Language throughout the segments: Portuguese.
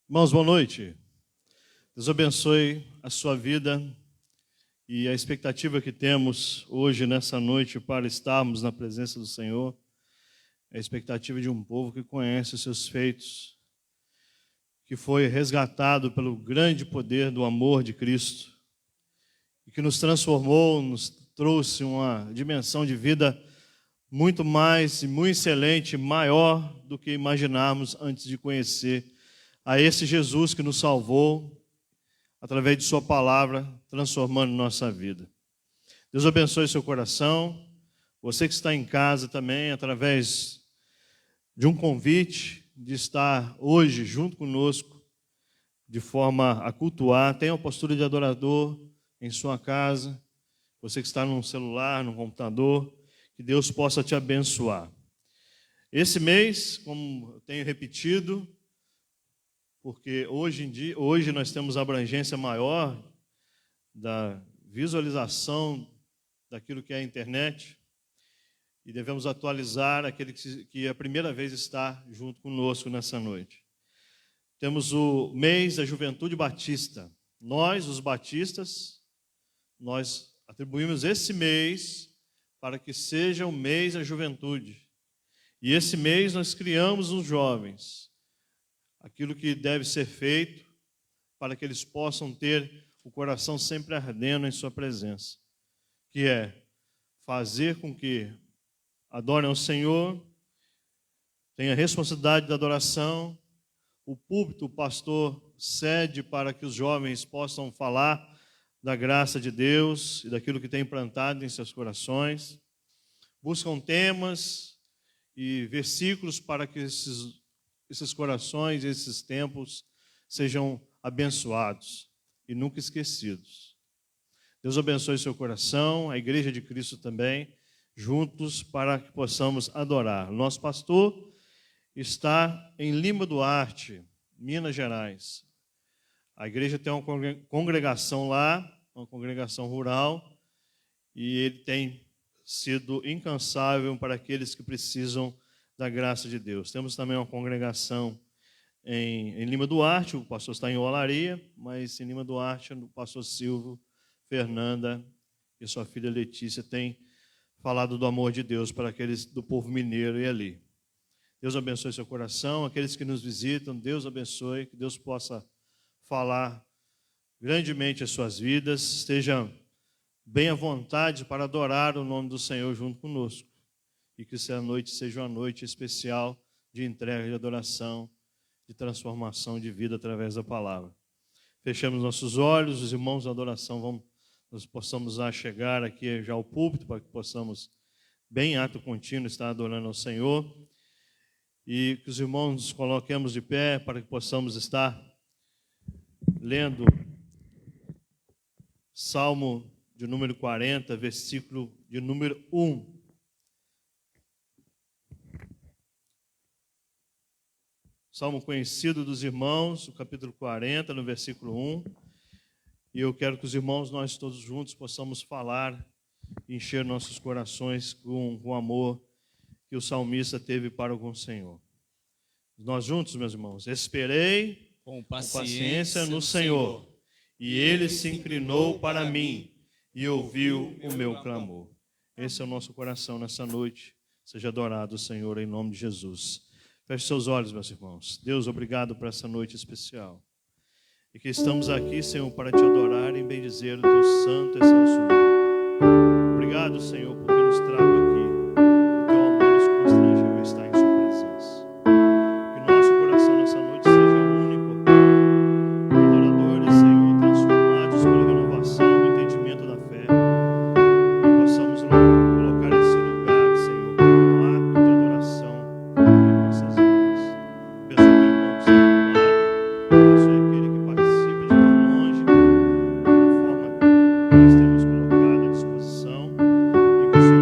Irmãos, boa noite. Deus abençoe a sua vida e a expectativa que temos hoje, nessa noite, para estarmos na presença do Senhor, é a expectativa de um povo que conhece os seus feitos, que foi resgatado pelo grande poder do amor de Cristo e que nos transformou, nos trouxe uma dimensão de vida muito mais e muito excelente, maior do que imaginarmos antes de conhecer a esse Jesus que nos salvou através de sua palavra, transformando nossa vida. Deus abençoe seu coração. Você que está em casa também, através de um convite de estar hoje junto conosco, de forma a cultuar, tenha uma postura de adorador em sua casa. Você que está num celular, num computador, que Deus possa te abençoar. Esse mês, como eu tenho repetido, porque hoje nós temos a abrangência maior da visualização daquilo que é a internet e devemos atualizar aquele que é a primeira vez está junto conosco nessa noite. Temos o mês da Juventude Batista. Nós, os batistas, nós atribuímos esse mês para que seja o mês da juventude. E esse mês nós criamos os jovens aquilo que deve ser feito para que eles possam ter o coração sempre ardendo em sua presença, que é fazer com que adorem ao Senhor, tenha a responsabilidade da adoração, o púlpito, o pastor cede para que os jovens possam falar da graça de Deus e daquilo que tem implantado em seus corações, buscam temas e versículos para que esses corações, esses tempos sejam abençoados e nunca esquecidos. Deus abençoe seu coração, a Igreja de Cristo também, juntos para que possamos adorar. Nosso pastor está em Lima Duarte, Minas Gerais. A igreja tem uma congregação lá, uma congregação rural, e ele tem sido incansável para aqueles que precisam da graça de Deus. Temos também uma congregação em Lima Duarte, o pastor está em Olaria, mas em Lima Duarte o pastor Silvio, Fernanda e sua filha Letícia têm falado do amor de Deus para aqueles do povo mineiro e ali. Deus abençoe seu coração, aqueles que nos visitam, Deus abençoe, que Deus possa falar grandemente as suas vidas, esteja bem à vontade para adorar o nome do Senhor junto conosco. E que essa noite seja uma noite especial de entrega, de adoração, de transformação de vida através da palavra. Fechamos nossos olhos, os irmãos da adoração, nós possamos chegar aqui já ao púlpito, para que possamos, bem em ato contínuo, estar adorando ao Senhor. E que os irmãos nos coloquemos de pé, para que possamos estar lendo Salmo de número 40, versículo de número 1. Salmo conhecido dos irmãos, o capítulo 40, no versículo 1. E eu quero que os irmãos, nós todos juntos, possamos falar e encher nossos corações com o amor que o salmista teve para com o Senhor. Nós juntos, meus irmãos, esperei com paciência no Senhor, e Ele se inclinou para mim e ouviu o meu clamor. Esse é o nosso coração nessa noite. Seja adorado o Senhor em nome de Jesus. Feche seus olhos, meus irmãos. Deus, obrigado por essa noite especial. E que estamos aqui, Senhor, para te adorar e bendizer o teu santo e excelso nome. Obrigado, Senhor, porque nos traga aqui. O teu amor nos constrangeu a estar em sua presença. Que nosso coração nessa noite seja único. Adoradores, Senhor, transformados pela renovação do entendimento da fé. Que possamos colocar esse lugar, Senhor, como um ato de adoração em nossas vidas. Abençoe o irmão que está do lado. Abençoe aquele que participa de tão longe, da forma que nós temos colocado à disposição. E que o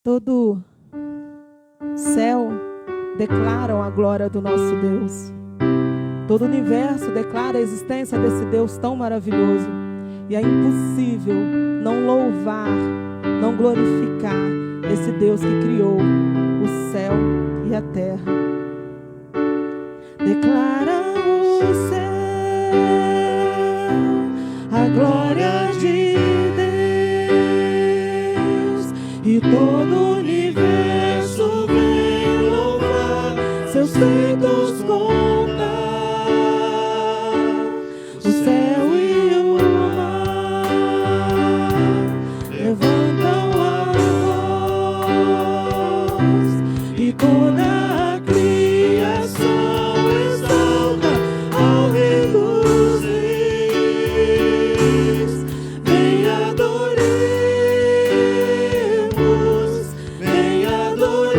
Todo céu declaram a glória do nosso Deus. Todo o universo declara a existência desse Deus tão maravilhoso. E é impossível não louvar, não glorificar esse Deus que criou o céu e a terra. Declara o céu a glória de Deus, e todo o universo vem louvar, seus feitos contar. O céu e o mar levantam a voz, e toda a criação exalta ao Rei dos Reis. Vem adoremos, vem adoremos.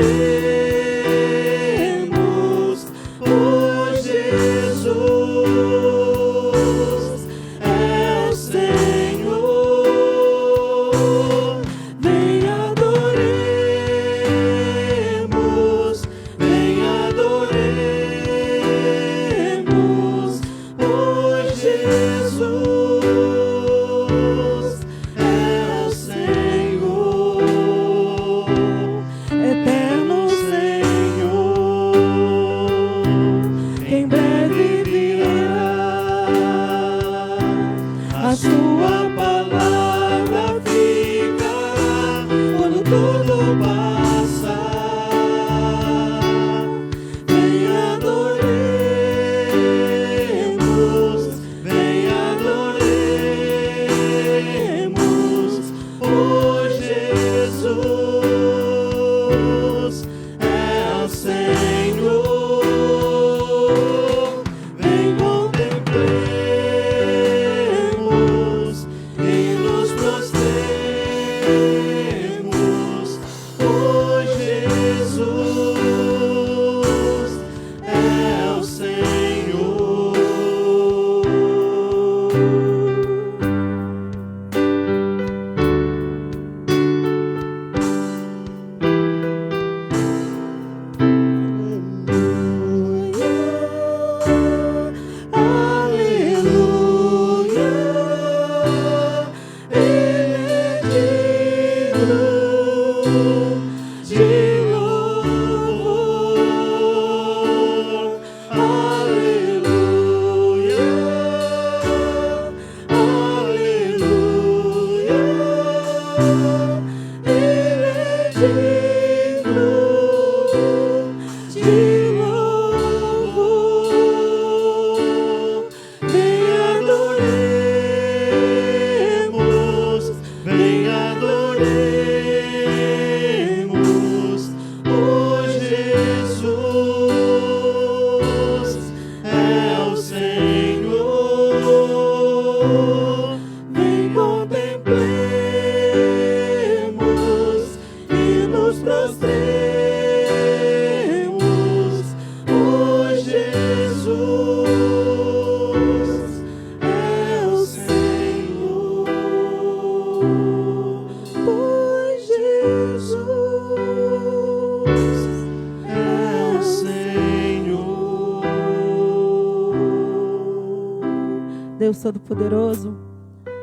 Deus Todo-Poderoso,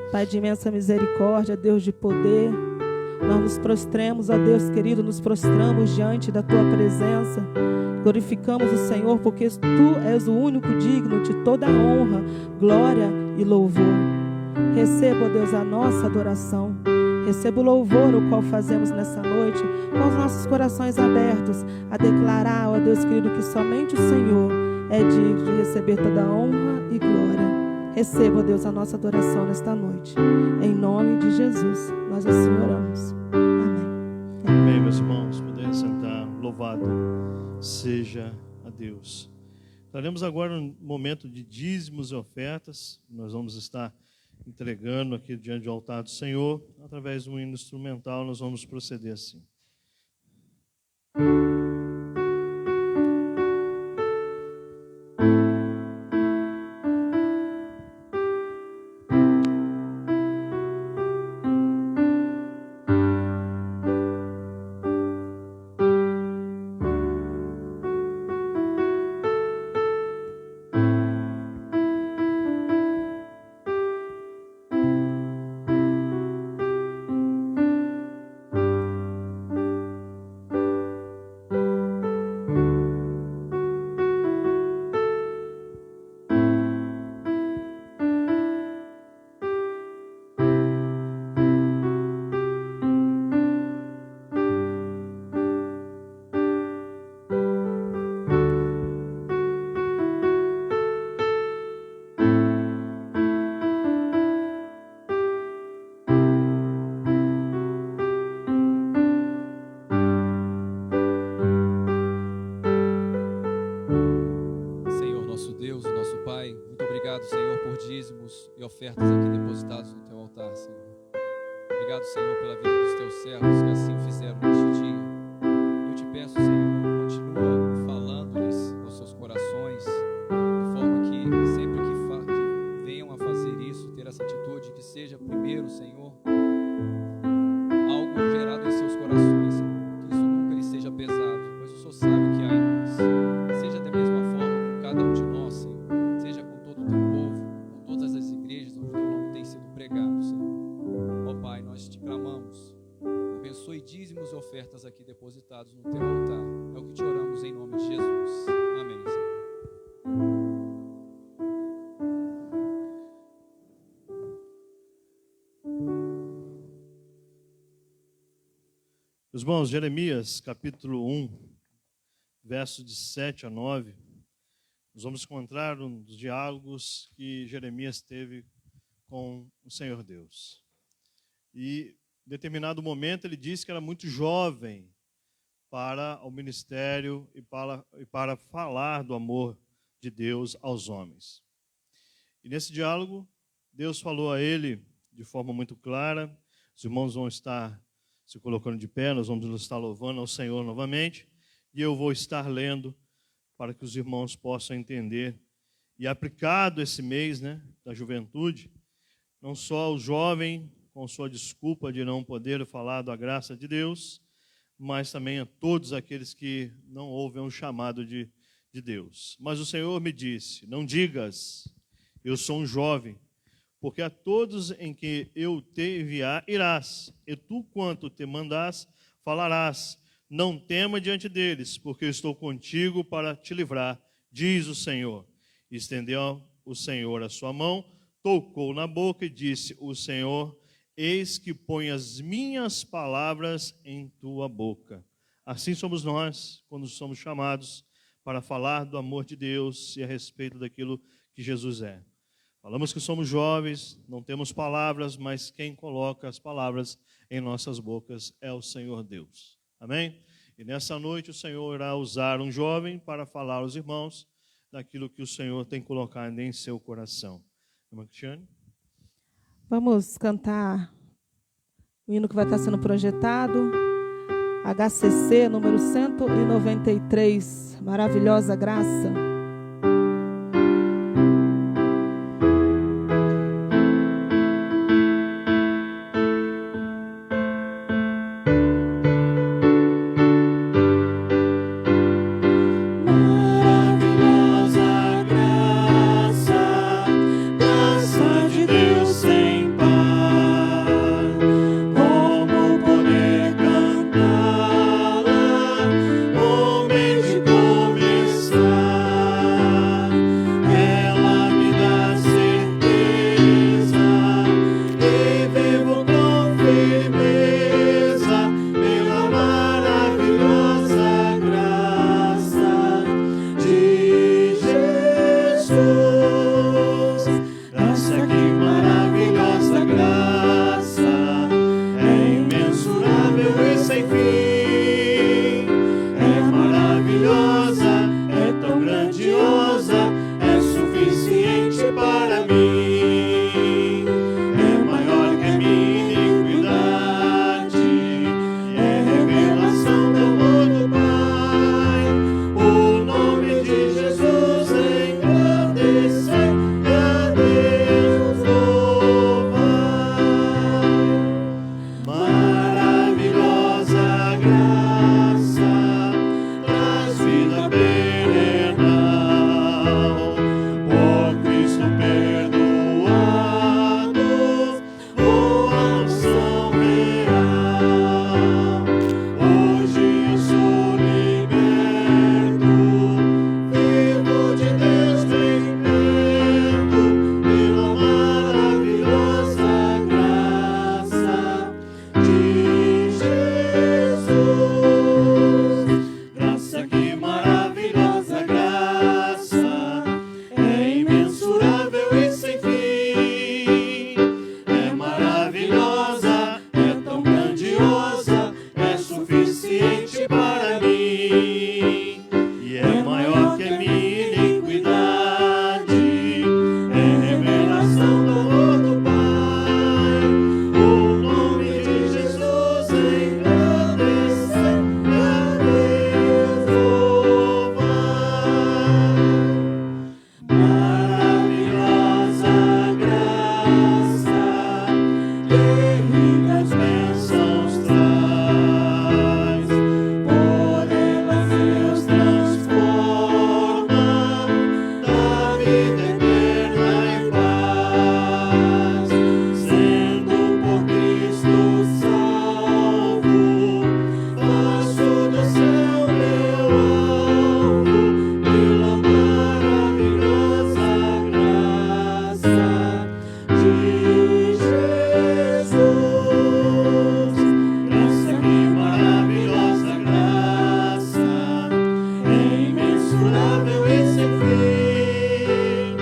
Pai de imensa misericórdia, Deus de poder, nós nos prostremos, ó Deus querido, nos prostramos diante da Tua presença, glorificamos o Senhor, porque Tu és o único digno de toda honra, glória e louvor. Receba, ó Deus, a nossa adoração, receba o louvor o qual fazemos nessa noite, com os nossos corações abertos, a declarar, ó Deus querido, que somente o Senhor é digno de receber toda honra e glória. Receba, ó Deus, a nossa adoração nesta noite. Em nome de Jesus, nós assim oramos. Amém. Amém, meus irmãos. Podem sentar. Louvado seja a Deus. Faremos agora um momento de dízimos e ofertas. Nós vamos estar entregando aqui diante do altar do Senhor. Através de um hino instrumental, nós vamos proceder assim. Senhor, por dízimos e ofertas aqui depositados no Teu altar, Senhor. Obrigado, Senhor, pela vida dos Teus servos que assim fizeram neste dia. Eu te peço, Senhor, continua falando-lhes aos seus corações, de forma que sempre que venham a fazer isso, ter essa atitude, que seja primeiro, Senhor, algo gerado em seus corações, Senhor, que isso nunca lhes seja pesado, pois o Senhor sabe o que há em nós. Seja da mesma forma com cada um de nós, Senhor. Seja com todo o Teu povo, com todas as igrejas onde o Teu nome tem sido pregado, Senhor. Ó Pai, nós te clamamos. Abençoe dízimos e ofertas aqui depositados no Teu altar. É o que te oramos em nome de Jesus. Amém, Senhor. Meus irmãos, Jeremias, capítulo 1, versos de 7 a 9, nós vamos encontrar um dos diálogos que Jeremias teve com o Senhor Deus. E, em determinado momento, ele disse que era muito jovem para o ministério e para falar do amor de Deus aos homens. E nesse diálogo, Deus falou a ele de forma muito clara. Os irmãos vão estar se colocando de pé, nós vamos estar louvando ao Senhor novamente, e eu vou estar lendo para que os irmãos possam entender. E aplicado esse mês, da juventude, não só o jovem com sua desculpa de não poder falar da graça de Deus, mas também a todos aqueles que não ouvem o chamado de Deus. Mas o Senhor me disse, não digas, eu sou um jovem, porque a todos em que eu te enviar irás, e tu quanto te mandás falarás. Não tema diante deles, porque eu estou contigo para te livrar, diz o Senhor. Estendeu o Senhor a sua mão, tocou na boca e disse, o Senhor, eis que põe as minhas palavras em tua boca. Assim somos nós, quando somos chamados para falar do amor de Deus e a respeito daquilo que Jesus é. Falamos que somos jovens, não temos palavras, mas quem coloca as palavras em nossas bocas é o Senhor Deus. Amém? E nessa noite o Senhor irá usar um jovem para falar aos irmãos daquilo que o Senhor tem colocado em seu coração. Irmã Cristiane? Vamos cantar o hino que vai estar sendo projetado, HCC número 193, Maravilhosa Graça. Graça vida eterna em paz, sendo por Cristo salvo, faço do céu meu alvo, pela maravilhosa graça de Jesus. Graça, que maravilhosa graça, é imensurável e sem fim,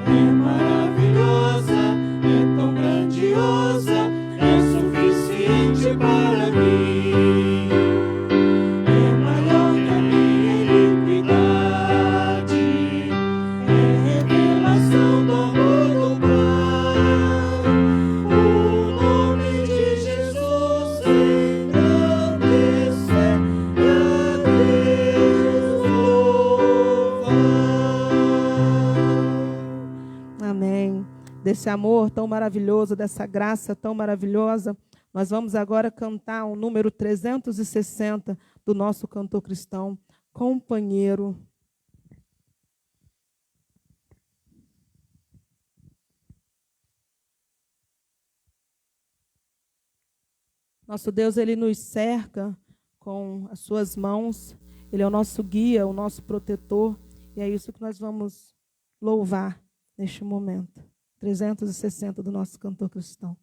é maravilhosa, é tão grandiosa, é suficiente para mim, é maior que a minha iniquidade, é revelação do amor do Pai. O nome de Jesus engrandecer e a Deus louvar. Amém. Desse amor tão maravilhoso, dessa graça tão maravilhosa, nós vamos agora cantar o número 360 do nosso cantor cristão, Companheiro. Nosso Deus, Ele nos cerca com as suas mãos, Ele é o nosso guia, o nosso protetor, e é isso que nós vamos louvar neste momento. 360 do nosso cantor cristão.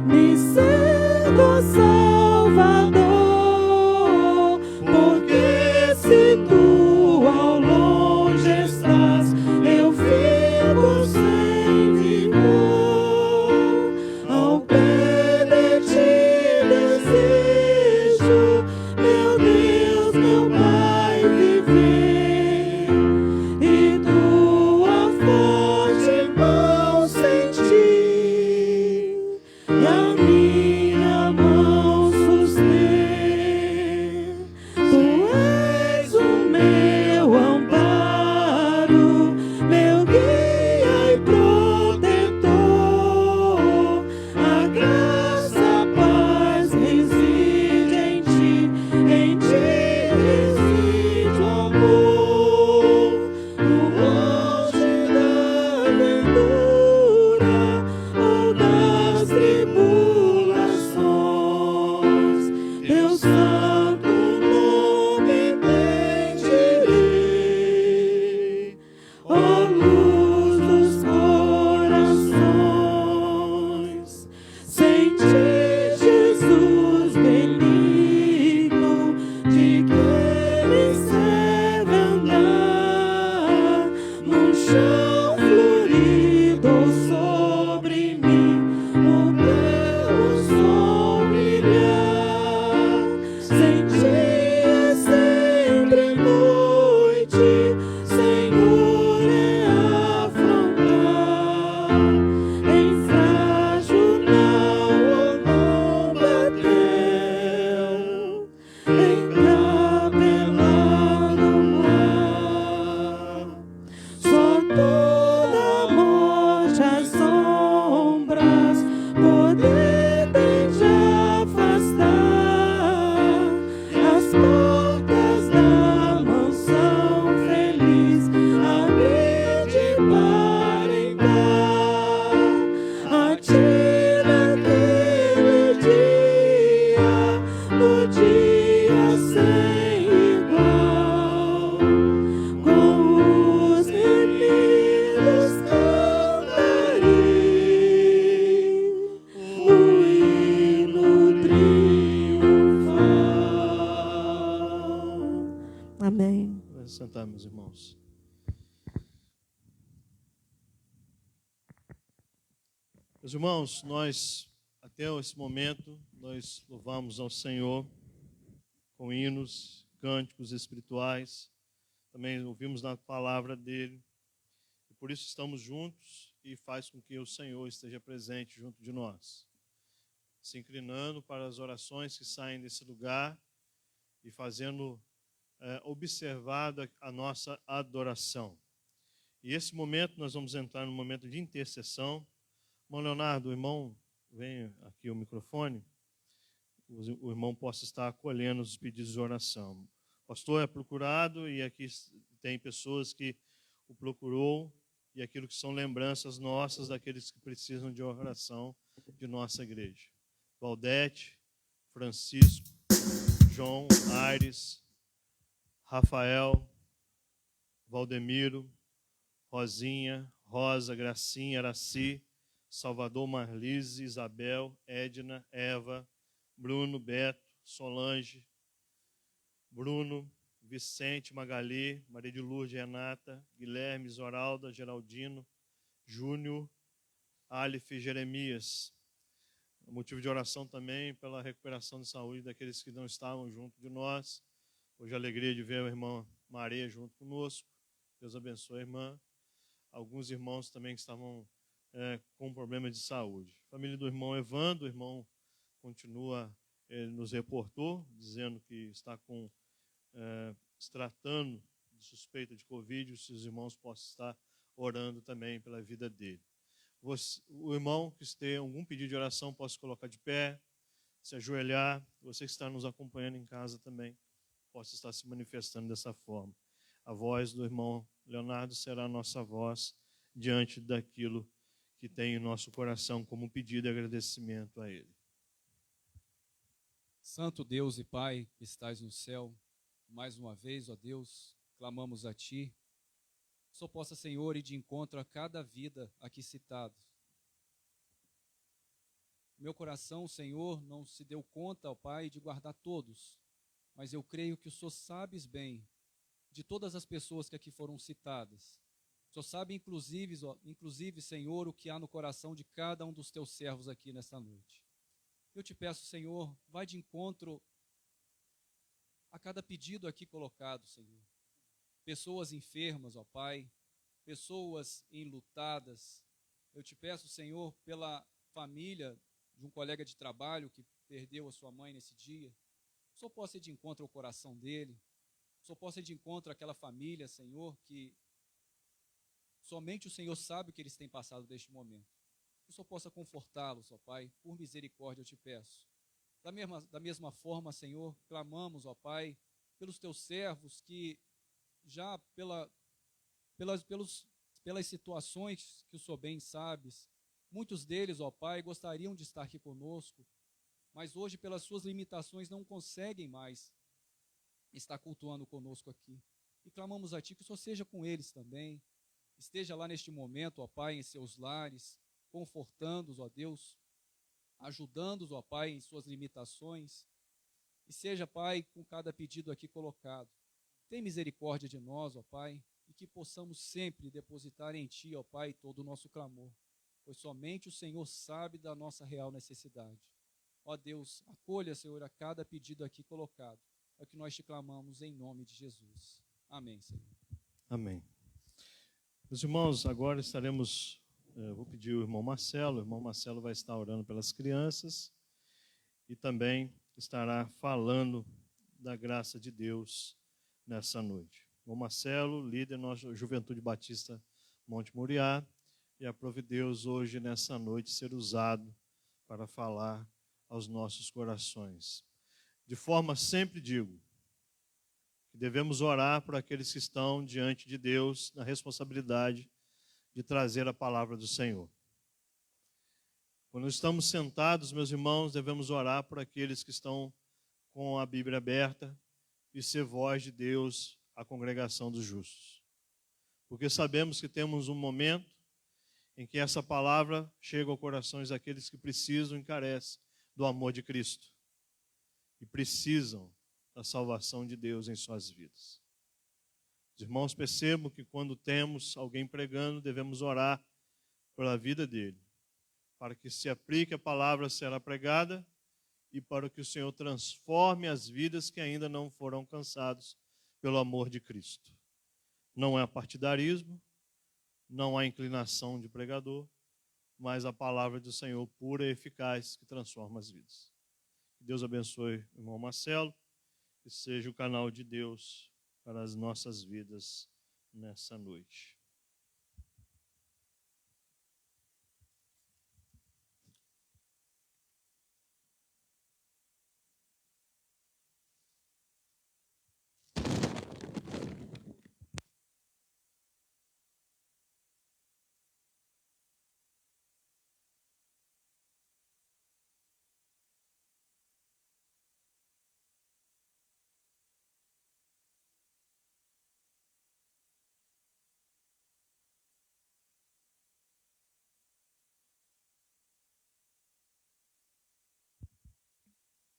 Me cego, Salvador, porque se tu ao longe estás, eu fico sem vigor. Ao pé de ti desejo, meu Deus, meu Pai, viver, e tua forte mão sentir, e a minha mão suster. Tu és o meu amparo, meu guia e protetor. A graça, a paz reside em ti reside o amor. No auge da aventura ou das tribulações, teu santo nome bendirei, ó luz dos corações. Sem ti, Jesus benigno, de que me serve andar num chão florido ou sobre mim, o teu sol brilhar. Sem ti é sempre noite, Senhor, é afrontar. Em frágil nau ou não batel, encapelado mar, só toda morte as sombras poder tem de afastar. As portas da mansão feliz abrir-te para entrar. A ti naquele dia, no dia sem igual, com os remidos cantarei o hino triunfal. Amém. Vamos sentar, meus irmãos. Meus irmãos, nós, até esse momento, nós louvamos ao Senhor com com hinos, cânticos espirituais. Também ouvimos na palavra dele. E por isso estamos juntos e faz com que o Senhor esteja presente junto de nós. Se inclinando para as orações que saem desse lugar e fazendo observada a nossa adoração. E esse momento nós vamos entrar no momento de intercessão. Irmão Leonardo, o irmão, vem aqui o microfone, o irmão possa estar acolhendo os pedidos de oração. O pastor é procurado e aqui tem pessoas que o procurou e aquilo que são lembranças nossas daqueles que precisam de oração de nossa igreja. Valdete, Francisco, João, Aires, Rafael, Valdemiro, Rosinha, Rosa, Gracinha, Araci, Salvador, Marlise, Isabel, Edna, Eva, Bruno, Beto, Solange, Bruno, Vicente, Magali, Maria de Lourdes, Renata, Guilherme, Zoralda, Geraldino, Júnior, Alif, Jeremias. Motivo de oração também pela recuperação de saúde daqueles que não estavam junto de nós. Hoje a alegria de ver a irmã Maria junto conosco. Deus abençoe a irmã. Alguns irmãos também que estavam com problemas de saúde. Família do irmão Evandro, o irmão continua, ele nos reportou, dizendo que está se tratando de suspeita de Covid, se os irmãos possam estar orando também pela vida dele. O irmão que tem algum pedido de oração, possa colocar de pé, se ajoelhar. Você que está nos acompanhando em casa também, possa estar se manifestando dessa forma. A voz do irmão Leonardo será a nossa voz diante daquilo que tem em nosso coração como pedido e agradecimento a Ele. Santo Deus e Pai, que estais no céu, mais uma vez, ó Deus, clamamos a Ti. Só possa, Senhor, ir de encontro a cada vida aqui citada. Meu coração, Senhor, não se deu conta, ó Pai, de guardar todos, mas eu creio que o Senhor sabes bem de todas as pessoas que aqui foram citadas. O Senhor sabe, inclusive, Senhor, o que há no coração de cada um dos Teus servos aqui nesta noite. Eu te peço, Senhor, vai de encontro a cada pedido aqui colocado, Senhor. Pessoas enfermas, ó Pai, pessoas enlutadas. Eu te peço, Senhor, pela família de um colega de trabalho que perdeu a sua mãe nesse dia. O Senhor possa ir de encontro ao coração dele. O Senhor possa ir de encontro àquela família, Senhor, que somente o Senhor sabe o que eles têm passado neste momento. Que o Senhor possa confortá-los, ó Pai, por misericórdia eu te peço. Da mesma forma, Senhor, clamamos, ó Pai, pelos teus servos que já pelas situações que o Senhor bem sabes, muitos deles, ó Pai, gostariam de estar aqui conosco, mas hoje, pelas suas limitações, não conseguem mais estar cultuando conosco aqui. E clamamos a Ti que o Senhor seja com eles também, esteja lá neste momento, ó Pai, em seus lares, confortando-os, ó Deus, ajudando-os, ó Pai, em suas limitações, e seja, Pai, com cada pedido aqui colocado. Tem misericórdia de nós, ó Pai, e que possamos sempre depositar em Ti, ó Pai, todo o nosso clamor, pois somente o Senhor sabe da nossa real necessidade. Ó Deus, acolha, Senhor, a cada pedido aqui colocado, é o que nós te clamamos em nome de Jesus. Amém, Senhor. Amém. Meus irmãos, agora estaremos, vou pedir o irmão Marcelo vai estar orando pelas crianças e também estará falando da graça de Deus nessa noite. O irmão Marcelo, líder da nossa Juventude Batista Monte Moriá, e aprove Deus hoje, nessa noite, ser usado para falar aos nossos corações. De forma, sempre digo, que devemos orar por aqueles que estão diante de Deus na responsabilidade de trazer a palavra do Senhor. Quando estamos sentados, meus irmãos, devemos orar por aqueles que estão com a Bíblia aberta e ser voz de Deus à congregação dos justos. Porque sabemos que temos um momento em que essa palavra chega aos corações daqueles que precisam e carecem do amor de Cristo e precisam da salvação de Deus em suas vidas. Os irmãos percebam que quando temos alguém pregando, devemos orar pela vida dele, para que se aplique a palavra será pregada e para que o Senhor transforme as vidas que ainda não foram alcançadas pelo amor de Cristo. Não é partidarismo, não há inclinação de pregador, mas a palavra do Senhor pura e eficaz que transforma as vidas. Que Deus abençoe o irmão Marcelo e seja o canal de Deus para as nossas vidas nessa noite.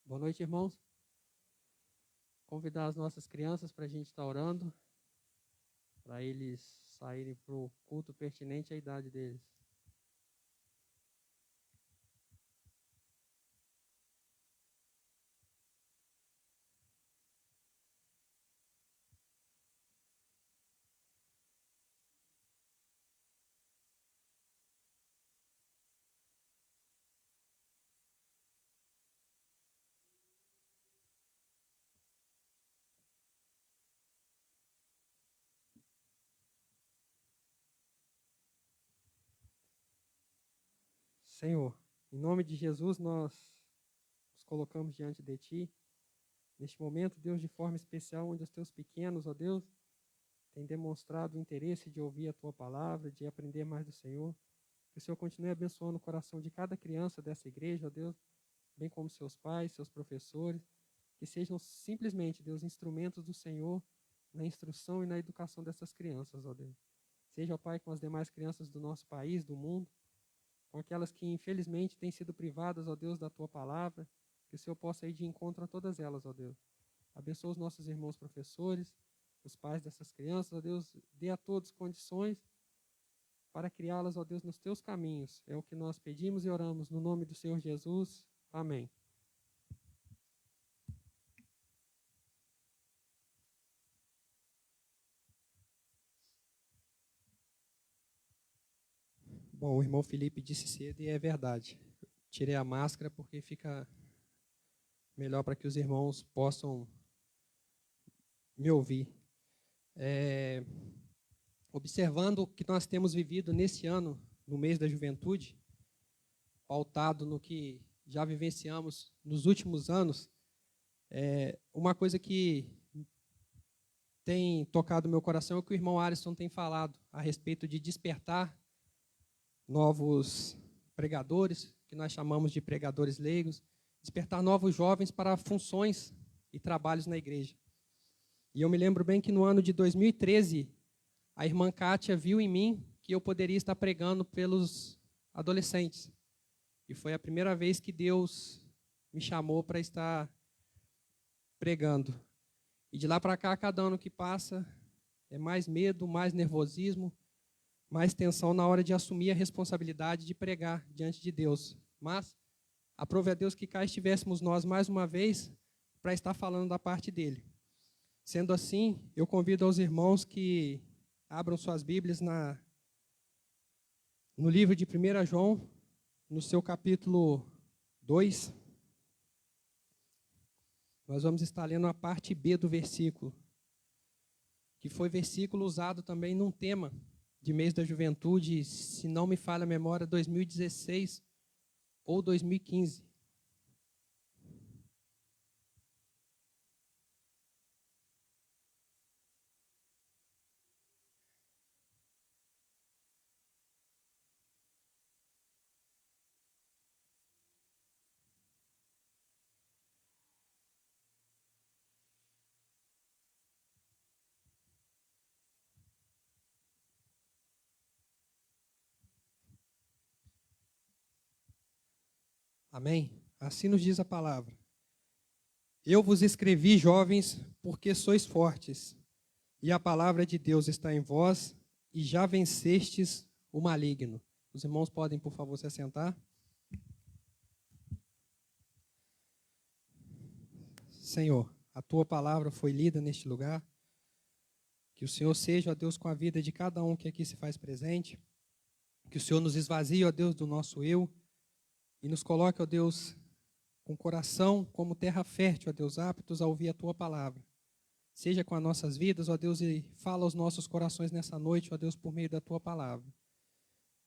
Boa noite, irmãos. Convidar as nossas crianças para a gente estar orando, para eles saírem para o culto pertinente à idade deles. Senhor, em nome de Jesus, nós nos colocamos diante de Ti. Neste momento, Deus, de forma especial, onde os Teus pequenos, ó Deus, têm demonstrado o interesse de ouvir a Tua palavra, de aprender mais do Senhor. Que o Senhor continue abençoando o coração de cada criança dessa igreja, ó Deus, bem como seus pais, seus professores, que sejam simplesmente, Deus, instrumentos do Senhor na instrução e na educação dessas crianças, ó Deus. Seja, ó Pai, com as demais crianças do nosso país, do mundo, com aquelas que infelizmente têm sido privadas, ó Deus, da Tua palavra, que o Senhor possa ir de encontro a todas elas, ó Deus. Abençoa os nossos irmãos professores, os pais dessas crianças, ó Deus, dê a todos condições para criá-las, ó Deus, nos Teus caminhos. É o que nós pedimos e oramos no nome do Senhor Jesus. Amém. Bom, o irmão Felipe disse cedo e é verdade. Tirei a máscara porque fica melhor para que os irmãos possam me ouvir. Observando o que nós temos vivido nesse ano, no mês da juventude, pautado no que já vivenciamos nos últimos anos, uma coisa que tem tocado meu coração é o que o irmão Alisson tem falado a respeito de despertar novos pregadores, que nós chamamos de pregadores leigos, despertar novos jovens para funções e trabalhos na igreja. E eu me lembro bem que no ano de 2013, a irmã Kátia viu em mim que eu poderia estar pregando pelos adolescentes. E foi a primeira vez que Deus me chamou para estar pregando. E de lá para cá, cada ano que passa, é mais medo, mais nervosismo, mais tensão na hora de assumir a responsabilidade de pregar diante de Deus. Mas, aprove a Deus que cá estivéssemos nós mais uma vez para estar falando da parte dele. Sendo assim, eu convido aos irmãos que abram suas Bíblias no livro de 1 João, no seu capítulo 2. Nós vamos estar lendo a parte B do versículo, que foi versículo usado também num tema de mês da juventude, se não me falha a memória, 2016 ou 2015. Amém? Assim nos diz a palavra. Eu vos escrevi, jovens, porque sois fortes, e a palavra de Deus está em vós, e já vencestes o maligno. Os irmãos podem, por favor, se assentar? Senhor, a tua palavra foi lida neste lugar. Que o Senhor seja, ó Deus, com a vida de cada um que aqui se faz presente. Que o Senhor nos esvazie, ó Deus, do nosso eu e nos coloque, ó Deus, com o coração como terra fértil, ó Deus, aptos a ouvir a tua palavra. Seja com as nossas vidas, ó Deus, e fala aos nossos corações nessa noite, ó Deus, por meio da tua palavra.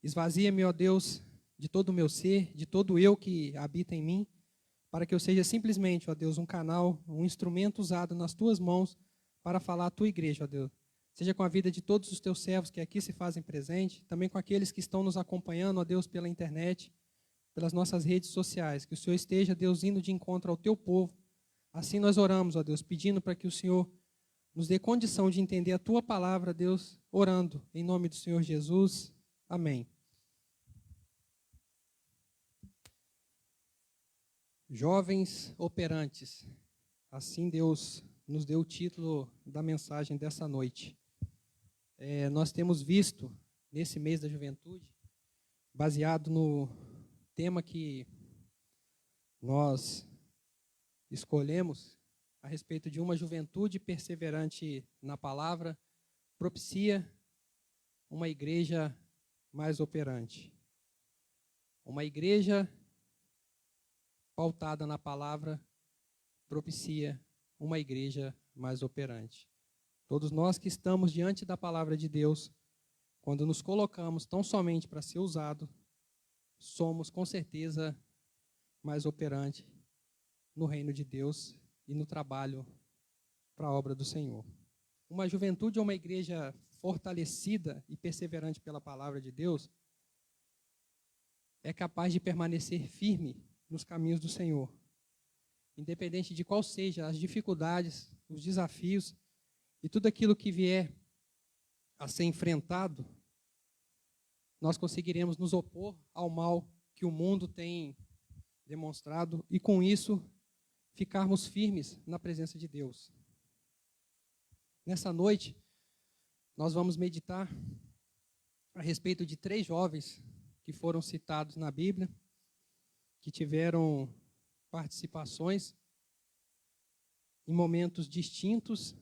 Esvazia-me, ó Deus, de todo o meu ser, de todo o eu que habita em mim, para que eu seja simplesmente, ó Deus, um canal, um instrumento usado nas tuas mãos para falar à tua igreja, ó Deus. Seja com a vida de todos os teus servos que aqui se fazem presente, também com aqueles que estão nos acompanhando, ó Deus, pela internet, pelas nossas redes sociais. Que o Senhor esteja, Deus, indo de encontro ao teu povo. Assim nós oramos, ó Deus, pedindo para que o Senhor nos dê condição de entender a tua palavra, Deus, orando em nome do Senhor Jesus. Amém. Jovens operantes. Assim Deus nos deu o título da mensagem dessa noite. Nós temos visto, nesse mês da juventude, baseado no tema que nós escolhemos, a respeito de uma juventude perseverante na palavra, propicia uma igreja mais operante. Uma igreja pautada na palavra propicia uma igreja mais operante. Todos nós que estamos diante da palavra de Deus, quando nos colocamos tão somente para ser usado, somos com certeza mais operante no reino de Deus e no trabalho para a obra do Senhor. Uma juventude ou uma igreja fortalecida e perseverante pela palavra de Deus é capaz de permanecer firme nos caminhos do Senhor, independente de qual seja as dificuldades, os desafios e tudo aquilo que vier a ser enfrentado, nós conseguiremos nos opor ao mal que o mundo tem demonstrado e, com isso, ficarmos firmes na presença de Deus. Nessa noite, nós vamos meditar a respeito de 3 jovens que foram citados na Bíblia, que tiveram participações em momentos distintos,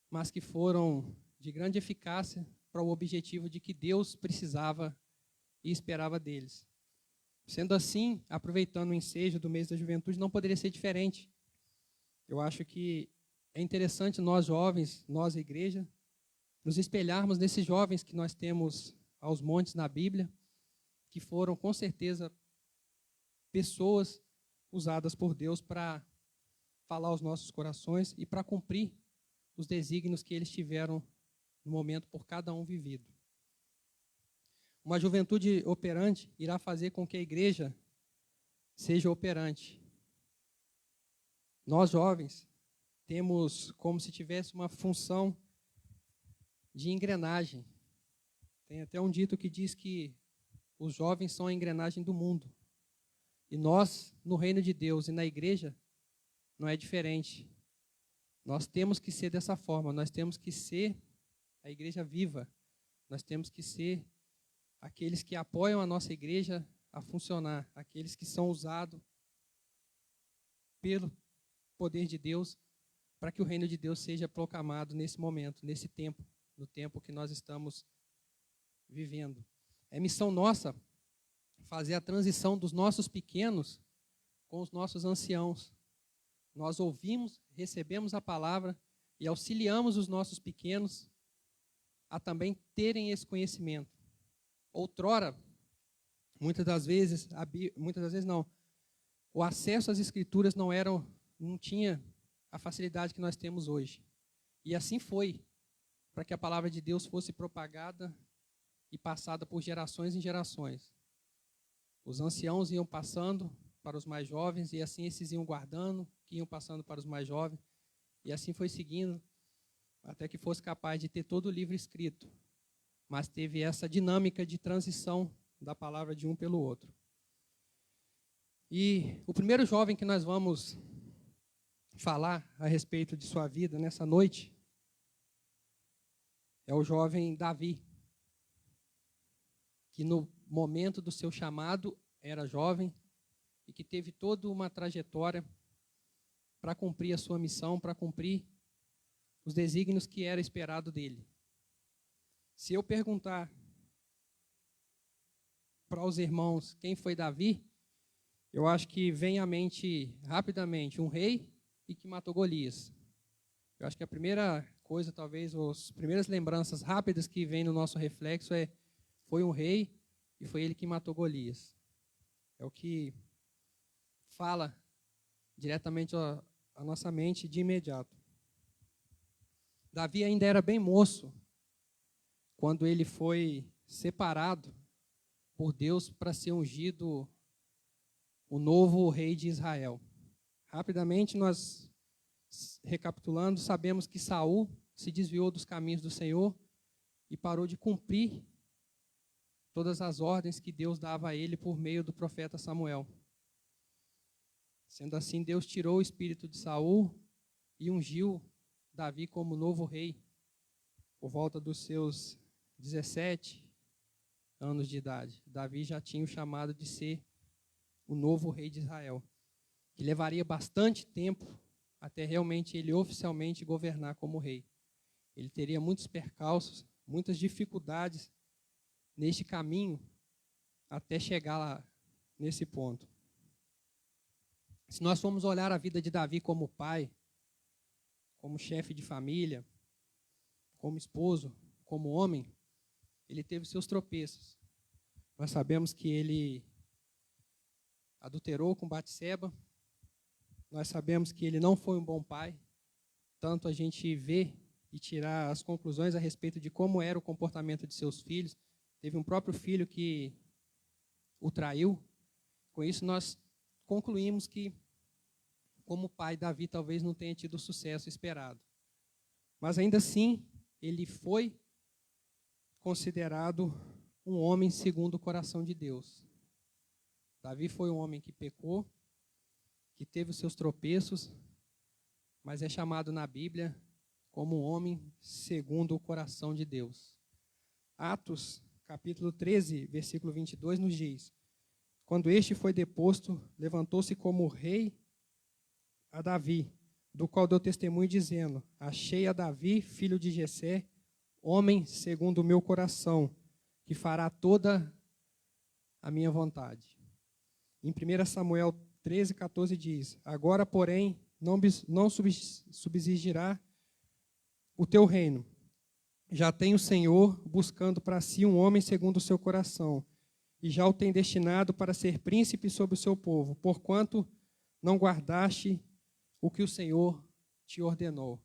mas que foram de grande eficácia para o objetivo de que Deus precisava e esperava deles. Sendo assim, aproveitando o ensejo do mês da juventude, não poderia ser diferente. Eu acho que é interessante nós jovens, nós a igreja, nos espelharmos nesses jovens que nós temos aos montes na Bíblia, que foram com certeza pessoas usadas por Deus para falar aos nossos corações e para cumprir os desígnios que eles tiveram no momento por cada um vivido. Uma juventude operante irá fazer com que a igreja seja operante. Nós, jovens, temos como se tivesse uma função de engrenagem. Tem até um dito que diz que os jovens são a engrenagem do mundo. E nós, no reino de Deus e na igreja, não é diferente. Nós temos que ser dessa forma, nós temos que ser a igreja viva, nós temos que ser aqueles que apoiam a nossa igreja a funcionar, aqueles que são usados pelo poder de Deus para que o reino de Deus seja proclamado nesse momento, nesse tempo, no tempo que nós estamos vivendo. É missão nossa fazer a transição dos nossos pequenos com os nossos anciãos. Nós ouvimos, recebemos a palavra e auxiliamos os nossos pequenos a também terem esse conhecimento. Outrora, muitas das vezes não, o acesso às escrituras não tinha a facilidade que nós temos hoje. E assim foi, para que a palavra de Deus fosse propagada e passada por gerações em gerações. Os anciãos iam passando para os mais jovens, e assim esses iam guardando, que iam passando para os mais jovens, e assim foi seguindo, até que fosse capaz de ter todo o livro escrito. Mas teve essa dinâmica de transição da palavra de um pelo outro. E o primeiro jovem que nós vamos falar a respeito de sua vida nessa noite é o jovem Davi, que no momento do seu chamado era jovem e que teve toda uma trajetória para cumprir a sua missão, para cumprir os desígnios que era esperado dele. Se eu perguntar para os irmãos quem foi Davi, eu acho que vem à mente rapidamente um rei e que matou Golias. Eu acho que a primeira coisa, talvez, as primeiras lembranças rápidas que vem no nosso reflexo foi um rei e foi ele que matou Golias. É o que fala diretamente a nossa mente de imediato. Davi ainda era bem moço quando ele foi separado por Deus para ser ungido o novo rei de Israel. Rapidamente, nós, recapitulando, sabemos que Saul se desviou dos caminhos do Senhor e parou de cumprir todas as ordens que Deus dava a ele por meio do profeta Samuel. Sendo assim, Deus tirou o espírito de Saul e ungiu Davi como novo rei por volta dos seus 17 anos de idade. Davi já tinha o chamado de ser o novo rei de Israel, que levaria bastante tempo até realmente ele oficialmente governar como rei. Ele teria muitos percalços, muitas dificuldades neste caminho até chegar lá, nesse ponto. Se nós formos olhar a vida de Davi como pai, como chefe de família, como esposo, como homem, ele teve seus tropeços. Nós sabemos que ele adulterou com Batseba. Nós sabemos que ele não foi um bom pai. Tanto a gente vê e tirar as conclusões a respeito de como era o comportamento de seus filhos. Teve um próprio filho que o traiu. Com isso, nós concluímos que, como pai, Davi talvez não tenha tido o sucesso esperado. Mas ainda assim, ele foi considerado um homem segundo o coração de Deus. Davi foi um homem que pecou, que teve os seus tropeços, mas é chamado na Bíblia como um homem segundo o coração de Deus. Atos, capítulo 13, versículo 22, nos diz: quando este foi deposto, levantou-se como rei a Davi, do qual deu testemunho dizendo: achei a Davi, filho de Jessé, homem segundo o meu coração, que fará toda a minha vontade. Em 1 Samuel 13, 14 diz: agora, porém, não subsistirá o teu reino. Já tem o Senhor buscando para si um homem segundo o seu coração, e já o tem destinado para ser príncipe sobre o seu povo, porquanto não guardaste o que o Senhor te ordenou.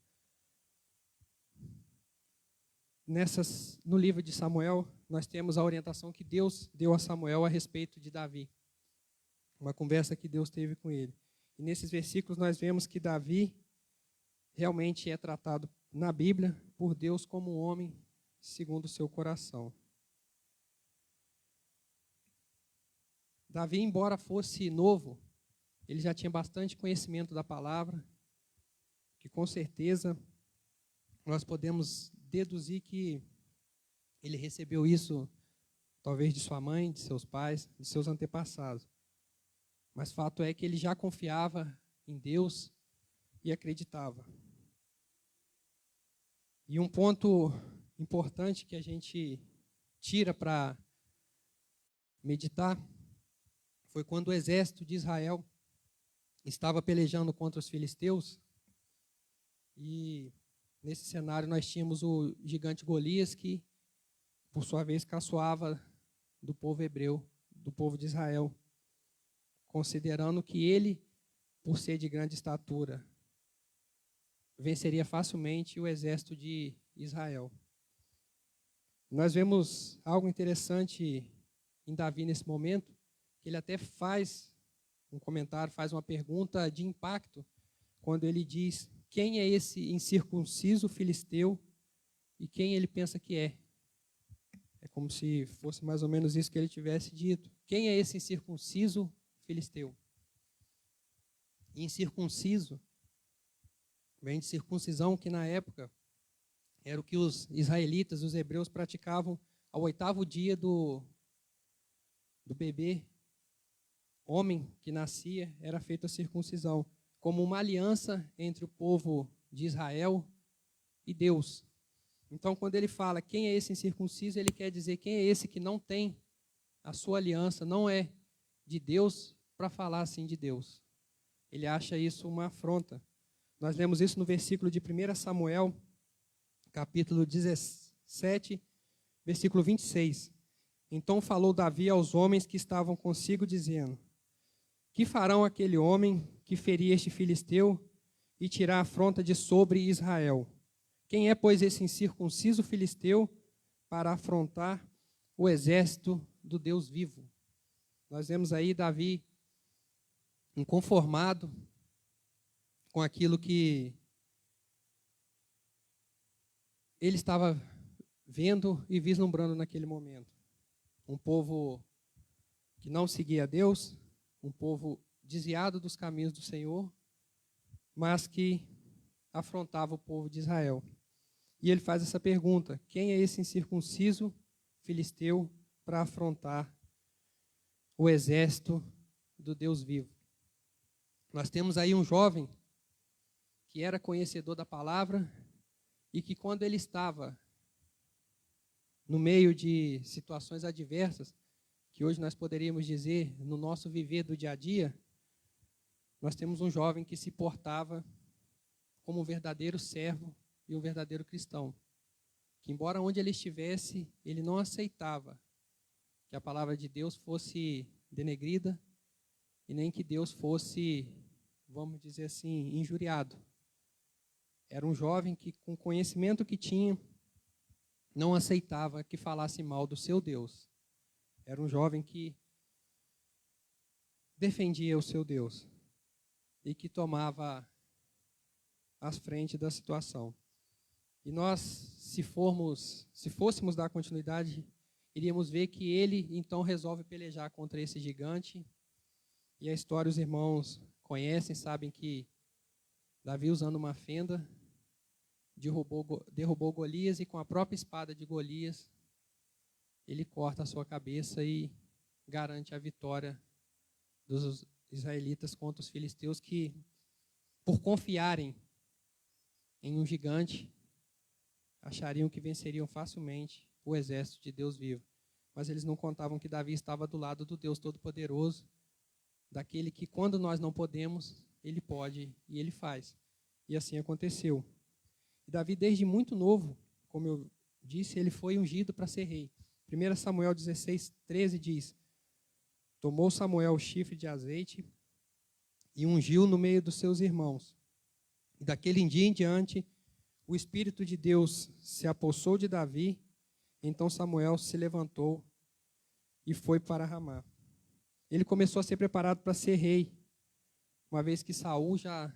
No livro de Samuel, nós temos a orientação que Deus deu a Samuel a respeito de Davi. Uma conversa que Deus teve com ele. E nesses versículos nós vemos que Davi realmente é tratado na Bíblia por Deus como um homem segundo o seu coração. Davi, embora fosse novo, ele já tinha bastante conhecimento da palavra, que com certeza nós podemos deduzir que ele recebeu isso talvez de sua mãe, de seus pais, de seus antepassados. Mas fato é que ele já confiava em Deus e acreditava. E um ponto importante que a gente tira para meditar foi quando o exército de Israel estava pelejando contra os filisteus. E nesse cenário nós tínhamos o gigante Golias, que por sua vez caçoava do povo hebreu, do povo de Israel, considerando que ele, por ser de grande estatura, venceria facilmente o exército de Israel. Nós vemos algo interessante em Davi nesse momento, que ele até faz um comentário, faz uma pergunta de impacto, quando ele diz: quem é esse incircunciso filisteu e quem ele pensa que é? É como se fosse mais ou menos isso que ele tivesse dito. Quem é esse incircunciso filisteu? Incircunciso vem de circuncisão, que na época era o que os israelitas, os hebreus, praticavam ao 8º dia do bebê homem que nascia, era feita a circuncisão. como uma aliança entre o povo de Israel e Deus. Então, quando ele fala quem é esse incircunciso, ele quer dizer quem é esse que não tem a sua aliança, não é de Deus para falar assim de Deus. Ele acha isso uma afronta. Nós lemos isso no versículo de 1 Samuel, capítulo 17, versículo 26. Então falou Davi aos homens que estavam consigo, dizendo: que farão aquele homem que ferir este filisteu e tirar a afronta de sobre Israel? Quem é, pois, esse incircunciso filisteu para afrontar o exército do Deus vivo? Nós vemos aí Davi inconformado com aquilo que ele estava vendo e vislumbrando naquele momento. Um povo que não seguia a Deus, um povo desviado dos caminhos do Senhor, mas que afrontava o povo de Israel. E ele faz essa pergunta: quem é esse incircunciso filisteu para afrontar o exército do Deus vivo? Nós temos aí um jovem que era conhecedor da palavra e que, quando ele estava no meio de situações adversas, que hoje nós poderíamos dizer no nosso viver do dia a dia, nós temos um jovem que se portava como um verdadeiro servo e um verdadeiro cristão, que, embora onde ele estivesse, ele não aceitava que a palavra de Deus fosse denegrida e nem que Deus fosse, vamos dizer assim, injuriado. Era um jovem que, com o conhecimento que tinha, não aceitava que falasse mal do seu Deus. Era um jovem que defendia o seu Deus e que tomava as frentes da situação. E nós, se fôssemos dar continuidade, iríamos ver que ele então resolve pelejar contra esse gigante. E a história os irmãos conhecem, sabem que Davi, usando uma fenda, derrubou Golias, e com a própria espada de Golias ele corta a sua cabeça e garante a vitória dos israelitas contra os filisteus, que, por confiarem em um gigante, achariam que venceriam facilmente o exército de Deus vivo. Mas eles não contavam que Davi estava do lado do Deus Todo-Poderoso, daquele que, quando nós não podemos, ele pode e ele faz. E assim aconteceu. E Davi, desde muito novo, como eu disse, ele foi ungido para ser rei. 1 Samuel 16, 13 diz: tomou Samuel o chifre de azeite e ungiu no meio dos seus irmãos. E daquele dia em diante, o Espírito de Deus se apossou de Davi. Então Samuel se levantou e foi para Ramá. Ele começou a ser preparado para ser rei, uma vez que Saul já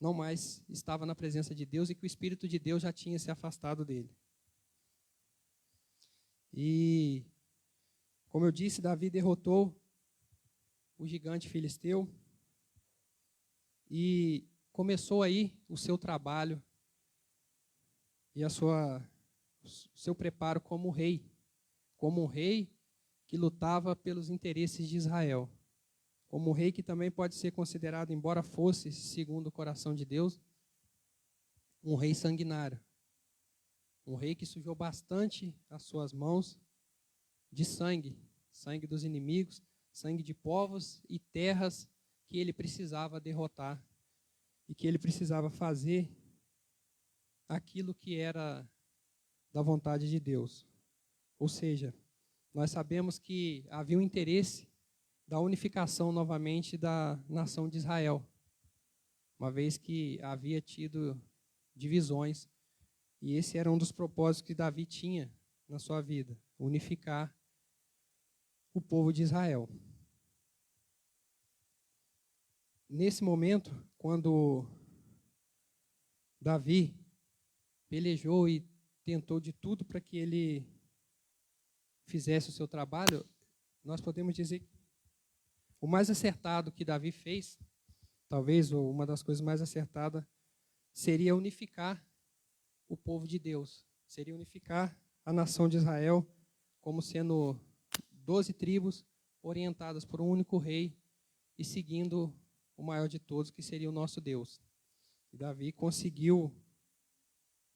não mais estava na presença de Deus e que o Espírito de Deus já tinha se afastado dele. E, como eu disse, Davi derrotou o gigante filisteu e começou aí o seu trabalho e o seu preparo como rei, como um rei que lutava pelos interesses de Israel, como um rei que também pode ser considerado, embora fosse segundo o coração de Deus, um rei sanguinário, um rei que sujou bastante as suas mãos de sangue, sangue dos inimigos, sangue de povos e terras que ele precisava derrotar e que ele precisava fazer aquilo que era da vontade de Deus. Ou seja, nós sabemos que havia um interesse da unificação novamente da nação de Israel, uma vez que havia tido divisões, e esse era um dos propósitos que Davi tinha na sua vida, unificar o povo de Israel. Nesse momento, quando Davi pelejou e tentou de tudo para que ele fizesse o seu trabalho, nós podemos dizer que o mais acertado que Davi fez, talvez uma das coisas mais acertadas, seria unificar o povo de Deus, seria unificar a nação de Israel como sendo 12 tribos orientadas por um único rei e seguindo o maior de todos, que seria o nosso Deus. E Davi conseguiu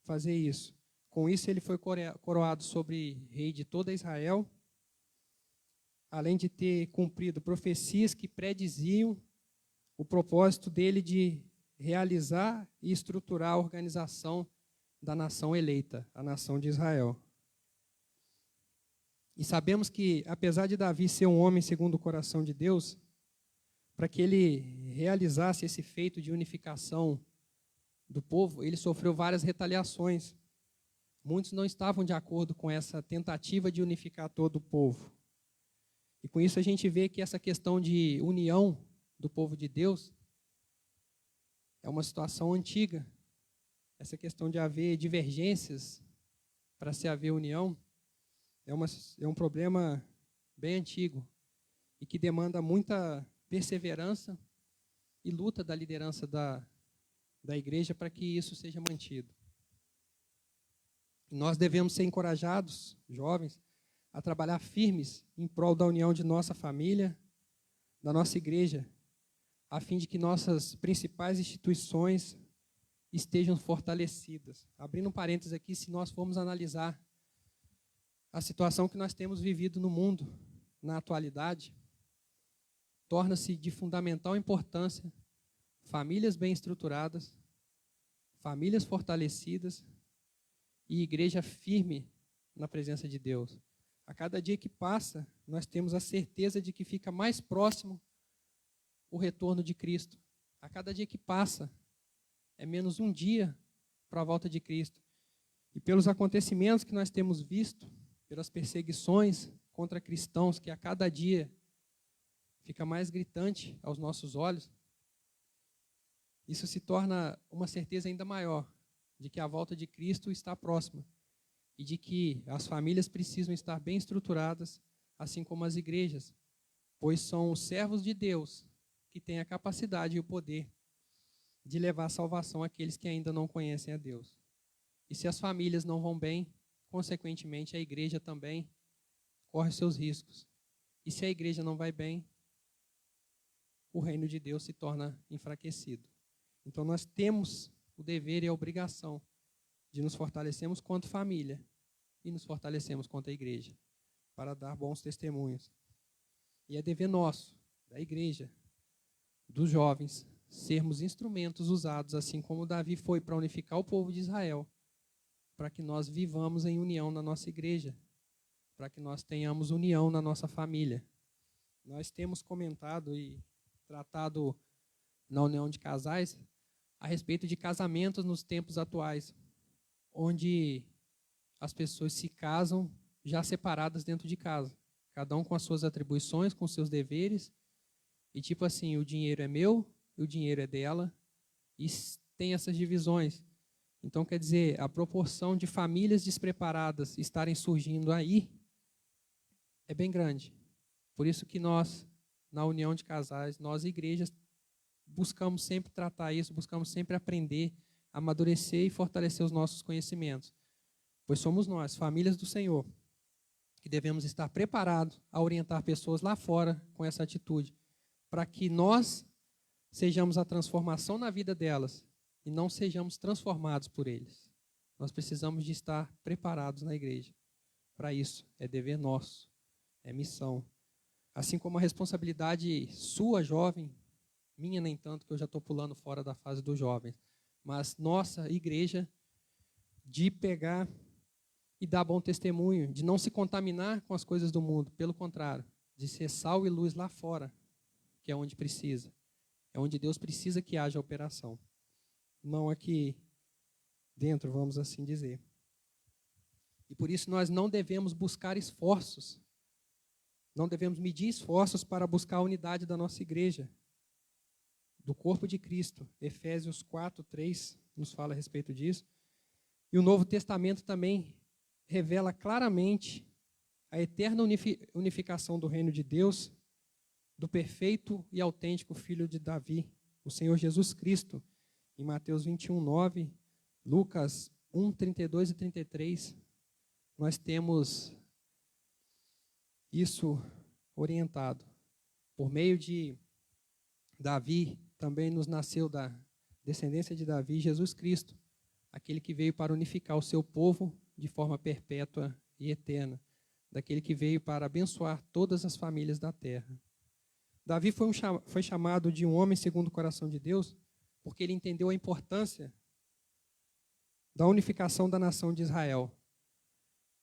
fazer isso. Com isso, ele foi coroado sobre rei de toda Israel, além de ter cumprido profecias que prediziam o propósito dele de realizar e estruturar a organização da nação eleita, a nação de Israel. E sabemos que, apesar de Davi ser um homem segundo o coração de Deus, para que ele realizasse esse feito de unificação do povo, ele sofreu várias retaliações. Muitos não estavam de acordo com essa tentativa de unificar todo o povo. E com isso a gente vê que essa questão de união do povo de Deus é uma situação antiga. Essa questão de haver divergências para se haver união é um problema bem antigo e que demanda muita perseverança e luta da liderança da igreja para que isso seja mantido. Nós devemos ser encorajados, jovens, a trabalhar firmes em prol da união de nossa família, da nossa igreja, a fim de que nossas principais instituições estejam fortalecidas. Abrindo um parênteses aqui, se nós formos analisar a situação que nós temos vivido no mundo na atualidade, torna-se de fundamental importância famílias bem estruturadas, famílias fortalecidas e igreja firme na presença de Deus. A cada dia que passa, nós temos a certeza de que fica mais próximo o retorno de Cristo. A cada dia que passa, é menos um dia para a volta de Cristo. E pelos acontecimentos que nós temos visto, pelas perseguições contra cristãos, que a cada dia fica mais gritante aos nossos olhos, isso se torna uma certeza ainda maior de que a volta de Cristo está próxima e de que as famílias precisam estar bem estruturadas, assim como as igrejas, pois são os servos de Deus que têm a capacidade e o poder de levar a salvação àqueles que ainda não conhecem a Deus. E se as famílias não vão bem, consequentemente a igreja também corre seus riscos. E se a igreja não vai bem, o reino de Deus se torna enfraquecido. Então nós temos o dever e a obrigação de nos fortalecermos quanto família e nos fortalecemos quanto a igreja, para dar bons testemunhos. E é dever nosso, da igreja, dos jovens, sermos instrumentos usados, assim como Davi foi para unificar o povo de Israel, para que nós vivamos em união na nossa igreja, para que nós tenhamos união na nossa família. Nós temos comentado e tratado na união de casais a respeito de casamentos nos tempos atuais, onde as pessoas se casam já separadas dentro de casa, cada um com as suas atribuições, com seus deveres, e tipo assim, o dinheiro é meu, o dinheiro é dela, e tem essas divisões. Então, quer dizer, a proporção de famílias despreparadas estarem surgindo aí é bem grande. Por isso que nós, na união de casais, nós, igrejas, buscamos sempre tratar isso, buscamos sempre aprender, amadurecer e fortalecer os nossos conhecimentos. Pois somos nós, famílias do Senhor, que devemos estar preparados a orientar pessoas lá fora com essa atitude, para que nós sejamos a transformação na vida delas e não sejamos transformados por eles. Nós precisamos de estar preparados na igreja. Para isso, é dever nosso, é missão. Assim como a responsabilidade sua, jovem, minha nem tanto, que eu já estou pulando fora da fase dos jovens, mas nossa igreja, de pegar e dar bom testemunho, de não se contaminar com as coisas do mundo, pelo contrário, de ser sal e luz lá fora, que é onde precisa, é onde Deus precisa que haja operação, não aqui dentro, vamos assim dizer. E por isso nós não devemos buscar esforços, não devemos medir esforços para buscar a unidade da nossa igreja, do corpo de Cristo. Efésios 4:3 nos fala a respeito disso. E o Novo Testamento também revela claramente a eterna unificação do reino de Deus, do perfeito e autêntico Filho de Davi, o Senhor Jesus Cristo, em Mateus 21:9, Lucas 1:32 e 33, nós temos isso orientado. Por meio de Davi também nos nasceu da descendência de Davi, Jesus Cristo, aquele que veio para unificar o seu povo de forma perpétua e eterna, daquele que veio para abençoar todas as famílias da terra. Davi foi chamado de um homem segundo o coração de Deus, porque ele entendeu a importância da unificação da nação de Israel.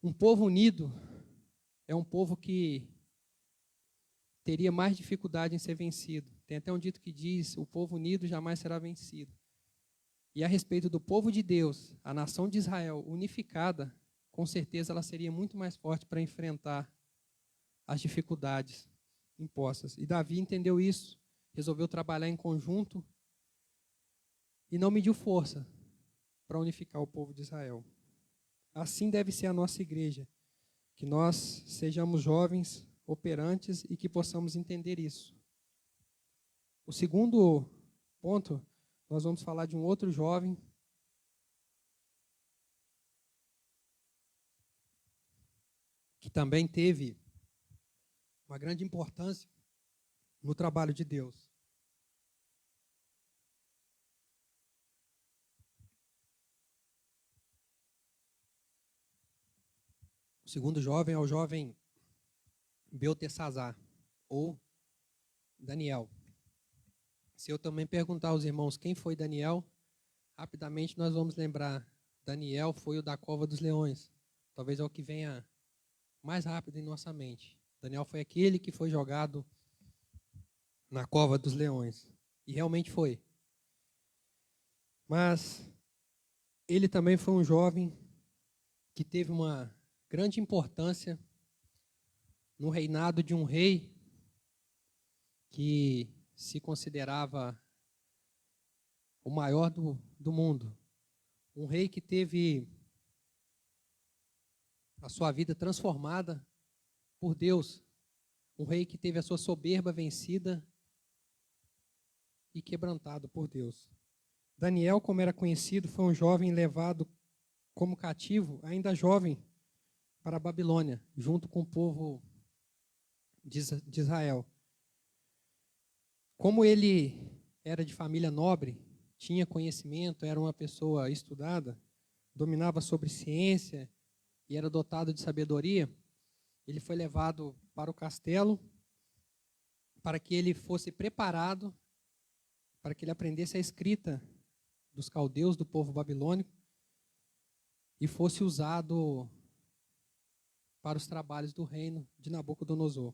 Um povo unido é um povo que teria mais dificuldade em ser vencido. Tem até um dito que diz: o povo unido jamais será vencido. E a respeito do povo de Deus, a nação de Israel unificada, com certeza ela seria muito mais forte para enfrentar as dificuldades impostas. E Davi entendeu isso, resolveu trabalhar em conjunto e não mediu força para unificar o povo de Israel. Assim deve ser a nossa igreja, que nós sejamos jovens, operantes e que possamos entender isso. O segundo ponto, nós vamos falar de um outro jovem que também teve uma grande importância no trabalho de Deus. O segundo jovem é o jovem Beltesazar, ou Daniel. Se eu também perguntar aos irmãos quem foi Daniel, rapidamente nós vamos lembrar. Daniel foi o da cova dos leões. Talvez é o que venha mais rápido em nossa mente. Daniel foi aquele que foi jogado na cova dos leões. E realmente foi. Mas ele também foi um jovem que teve uma grande importância no reinado de um rei que se considerava o maior do mundo. Um rei que teve a sua vida transformada por Deus. Um rei que teve a sua soberba vencida e quebrantado por Deus. Daniel, como era conhecido, foi um jovem levado como cativo, ainda jovem, para a Babilônia, junto com o povo de Israel. Como ele era de família nobre, tinha conhecimento, era uma pessoa estudada, dominava sobre ciência e era dotado de sabedoria, ele foi levado para o castelo para que ele fosse preparado, para que ele aprendesse a escrita dos caldeus, do povo babilônico, e fosse usado para os trabalhos do reino de Nabucodonosor.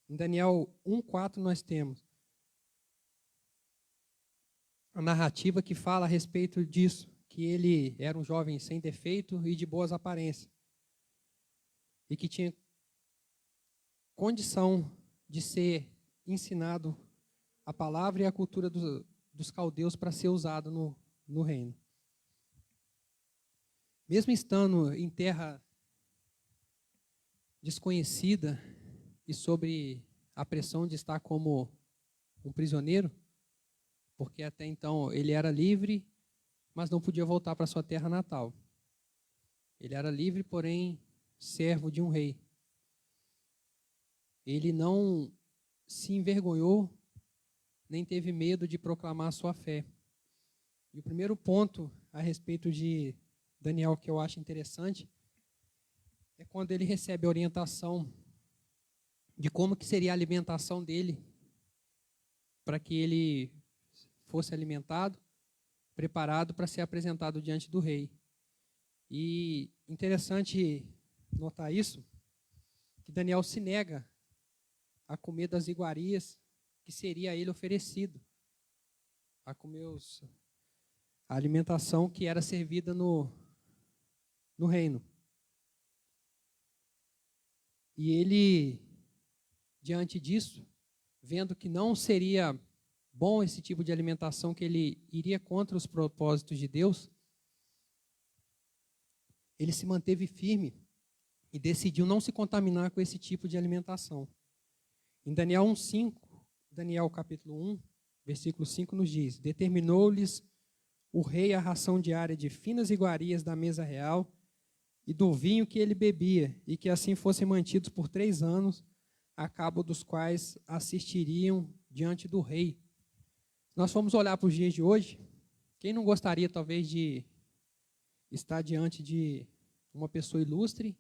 Em Daniel 1:4 nós temos a narrativa que fala a respeito disso, que ele era um jovem sem defeito e de boas aparências, e que tinha condição de ser ensinado a palavra e a cultura dos caldeus para ser usado no reino. Mesmo estando em terra desconhecida e sobre a pressão de estar como um prisioneiro, porque até então ele era livre, mas não podia voltar para sua terra natal. Ele era livre, porém servo de um rei. Ele não se envergonhou, nem teve medo de proclamar a sua fé. E o primeiro ponto a respeito de Daniel que eu acho interessante é quando ele recebe a orientação de como que seria a alimentação dele para que ele fosse alimentado, preparado para ser apresentado diante do rei. E interessante notar isso, que Daniel se nega a comer das iguarias que seria a ele oferecido, a comer a alimentação que era servida no reino. E ele, diante disso, vendo que não seria bom esse tipo de alimentação, que ele iria contra os propósitos de Deus, ele se manteve firme e decidiu não se contaminar com esse tipo de alimentação. Em Daniel 1:5, Daniel capítulo 1, versículo 5 nos diz: determinou-lhes o rei a ração diária de finas iguarias da mesa real e do vinho que ele bebia, e que assim fossem mantidos por 3 anos, a cabo dos quais assistiriam diante do rei, Nós fomos olhar para os dias de hoje. Quem não gostaria, talvez, de estar diante de uma pessoa ilustre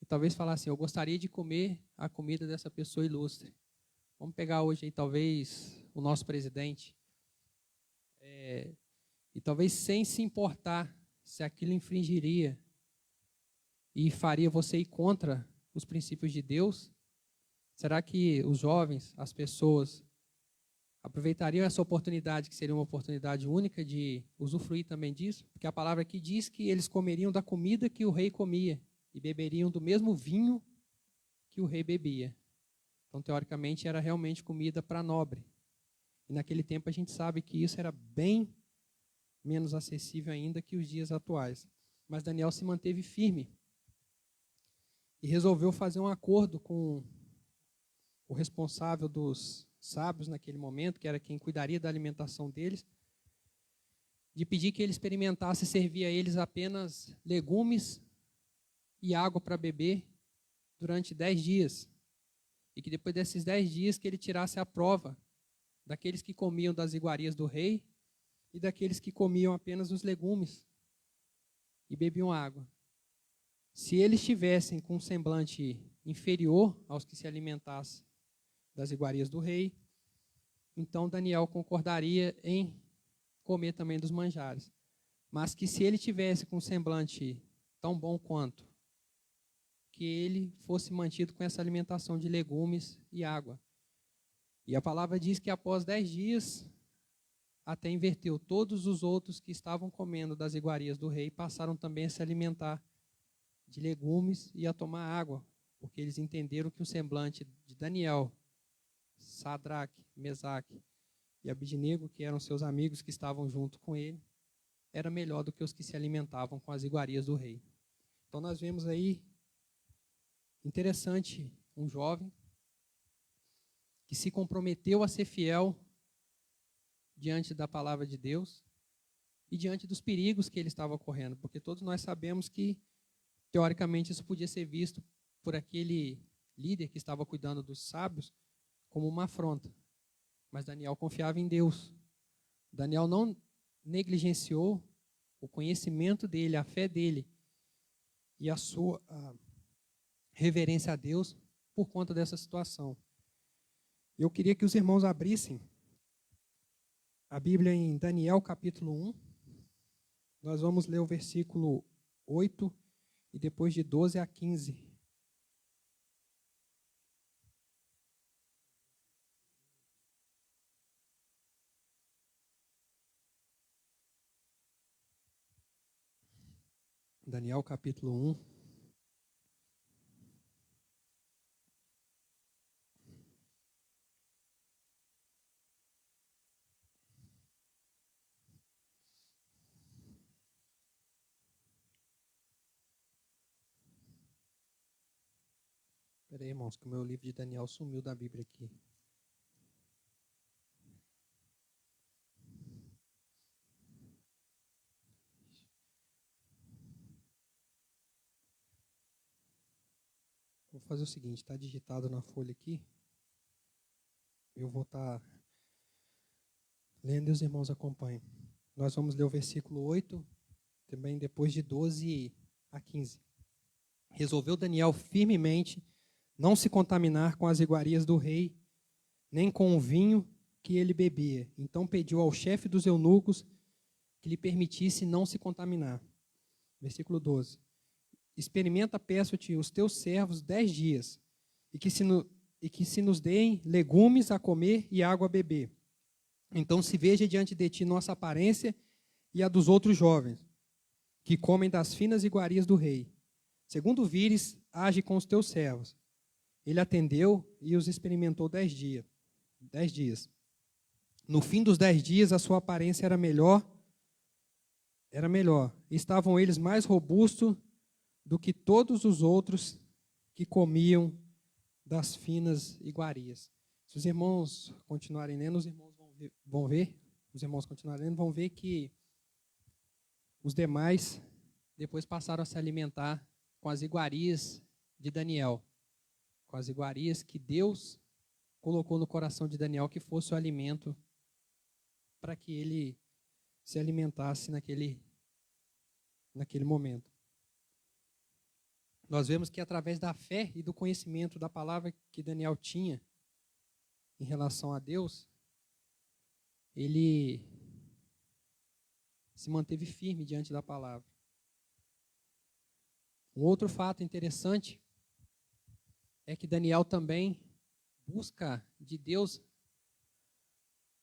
e talvez falar assim, eu gostaria de comer a comida dessa pessoa ilustre. Vamos pegar hoje aí, talvez, o nosso presidente. E talvez sem se importar se aquilo infringiria e faria você ir contra os princípios de Deus. Será que os jovens, as pessoas, aproveitariam essa oportunidade, que seria uma oportunidade única de usufruir também disso? Porque a palavra aqui diz que eles comeriam da comida que o rei comia e beberiam do mesmo vinho que o rei bebia. Então, teoricamente, era realmente comida para nobre. E naquele tempo a gente sabe que isso era bem menos acessível ainda que os dias atuais. Mas Daniel se manteve firme e resolveu fazer um acordo com o responsável dos sábios naquele momento, que era quem cuidaria da alimentação deles, de pedir que ele experimentasse servir a eles apenas legumes e água para beber durante 10 dias. E que depois desses 10 dias que ele tirasse a prova daqueles que comiam das iguarias do rei e daqueles que comiam apenas os legumes e bebiam água. Se eles estivessem com um semblante inferior aos que se alimentassem das iguarias do rei, então Daniel concordaria em comer também dos manjares. Mas que se ele tivesse com um semblante tão bom quanto, que ele fosse mantido com essa alimentação de legumes e água. E a palavra diz que após 10 dias, até inverteu, todos os outros que estavam comendo das iguarias do rei passaram também a se alimentar de legumes e a tomar água, porque eles entenderam que o semblante de Daniel, Sadraque, Mesaque e Abidnego, que eram seus amigos que estavam junto com ele, era melhor do que os que se alimentavam com as iguarias do rei. Então nós vemos aí, interessante, um jovem que se comprometeu a ser fiel diante da palavra de Deus e diante dos perigos que ele estava correndo, porque todos nós sabemos que, teoricamente, isso podia ser visto por aquele líder que estava cuidando dos sábios como uma afronta. Mas Daniel confiava em Deus. Daniel não negligenciou o conhecimento dele, a fé dele e a sua reverência a Deus por conta dessa situação. Eu queria que os irmãos abrissem a Bíblia em Daniel capítulo 1. Nós vamos ler o versículo 8 e depois de 12 a 15. Daniel capítulo 1. Espera aí, irmãos, que o meu livro de Daniel sumiu da Bíblia aqui. Vou fazer o seguinte, está digitado na folha aqui. Eu vou estar lendo e os irmãos acompanham. Nós vamos ler o versículo 8, também depois de 12 a 15. Resolveu Daniel firmemente não se contaminar com as iguarias do rei, nem com o vinho que ele bebia. Então pediu ao chefe dos eunucos que lhe permitisse não se contaminar. Versículo 12. Experimenta, peço-te, os teus servos 10 dias, e que se nos deem legumes a comer e água a beber. Então se veja diante de ti nossa aparência e a dos outros jovens, que comem das finas iguarias do rei. Segundo vires, age com os teus servos. Ele atendeu e os experimentou 10 dias. No fim dos 10 dias, a sua aparência era melhor. Estavam eles mais robustos do que todos os outros que comiam das finas iguarias. Se os irmãos continuarem lendo, os irmãos vão ver que os demais depois passaram a se alimentar com as iguarias de Daniel, com as iguarias que Deus colocou no coração de Daniel que fosse o alimento para que ele se alimentasse naquele momento. Nós vemos que através da fé e do conhecimento da palavra que Daniel tinha em relação a Deus, ele se manteve firme diante da palavra. Um outro fato interessante é que Daniel também busca de Deus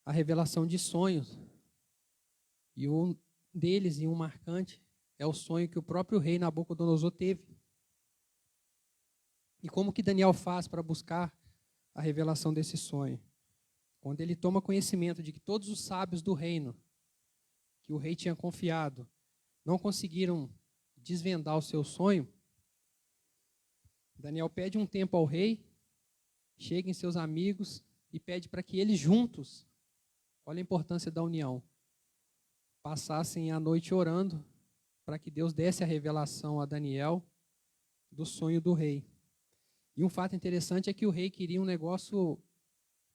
a revelação de sonhos. E um deles, e um marcante, é o sonho que o próprio rei Nabucodonosor teve. E como que Daniel faz para buscar a revelação desse sonho? Quando ele toma conhecimento de que todos os sábios do reino, que o rei tinha confiado, não conseguiram desvendar o seu sonho, Daniel pede um tempo ao rei, chega em seus amigos e pede para que eles juntos, olha a importância da união, passassem a noite orando para que Deus desse a revelação a Daniel do sonho do rei. E um fato interessante é que o rei queria um negócio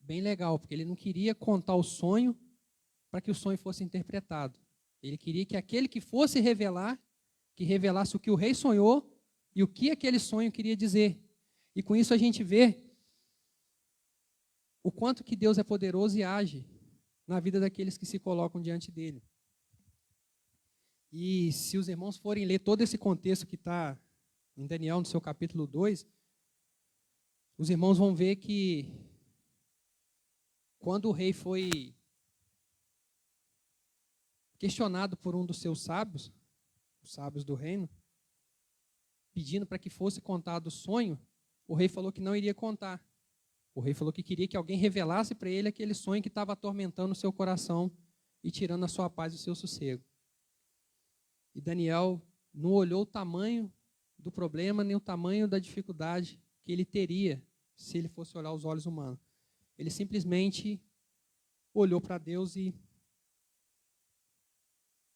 bem legal, porque ele não queria contar o sonho para que o sonho fosse interpretado. Ele queria que aquele que fosse revelar, que revelasse o que o rei sonhou e o que aquele sonho queria dizer. E com isso a gente vê o quanto que Deus é poderoso e age na vida daqueles que se colocam diante dele. E se os irmãos forem ler todo esse contexto que está em Daniel, no seu capítulo 2, os irmãos vão ver que quando o rei foi questionado por um dos seus sábios, os sábios do reino, pedindo para que fosse contado o sonho, o rei falou que não iria contar. O rei falou que queria que alguém revelasse para ele aquele sonho que estava atormentando o seu coração e tirando a sua paz e o seu sossego. E Daniel não olhou o tamanho do problema, nem o tamanho da dificuldade que ele teria se ele fosse olhar os olhos humanos. Ele simplesmente olhou para Deus e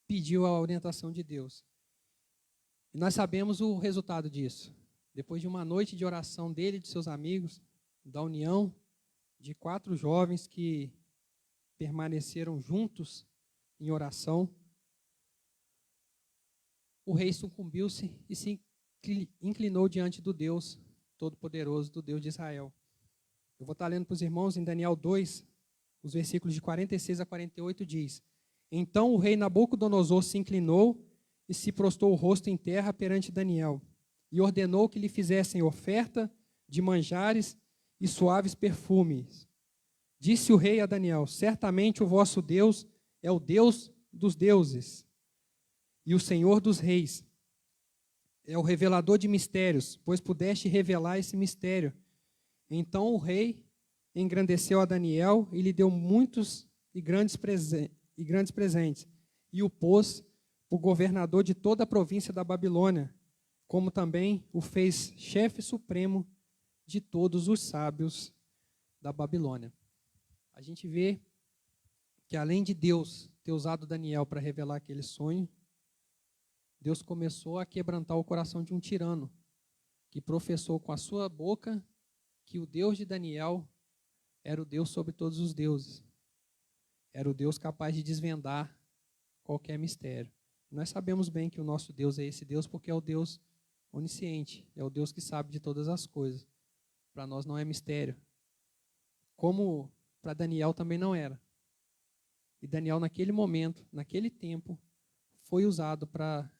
pediu a orientação de Deus. E nós sabemos o resultado disso. Depois de uma noite de oração dele e de seus amigos, da união de 4 jovens que permaneceram juntos em oração, o rei sucumbiu-se e se inclinou diante do Deus Todo-Poderoso, do Deus de Israel. Eu vou estar lendo para os irmãos em Daniel 2, os versículos de 46 a 48 diz: Então o rei Nabucodonosor se inclinou e se prostrou o rosto em terra perante Daniel, e ordenou que lhe fizessem oferta de manjares e suaves perfumes. Disse o rei a Daniel: Certamente o vosso Deus é o Deus dos deuses e o Senhor dos reis. É o revelador de mistérios, pois pudeste revelar esse mistério. Então o rei engrandeceu a Daniel e lhe deu muitos e grandes presentes, e o pôs por governador de toda a província da Babilônia, como também o fez chefe supremo de todos os sábios da Babilônia. A gente vê que além de Deus ter usado Daniel para revelar aquele sonho, Deus começou a quebrantar o coração de um tirano, que professou com a sua boca que o Deus de Daniel era o Deus sobre todos os deuses. Era o Deus capaz de desvendar qualquer mistério. Nós sabemos bem que o nosso Deus é esse Deus porque é o Deus onisciente, é o Deus que sabe de todas as coisas. Para nós não é mistério. Como para Daniel também não era. E Daniel, naquele momento, naquele tempo, foi usado para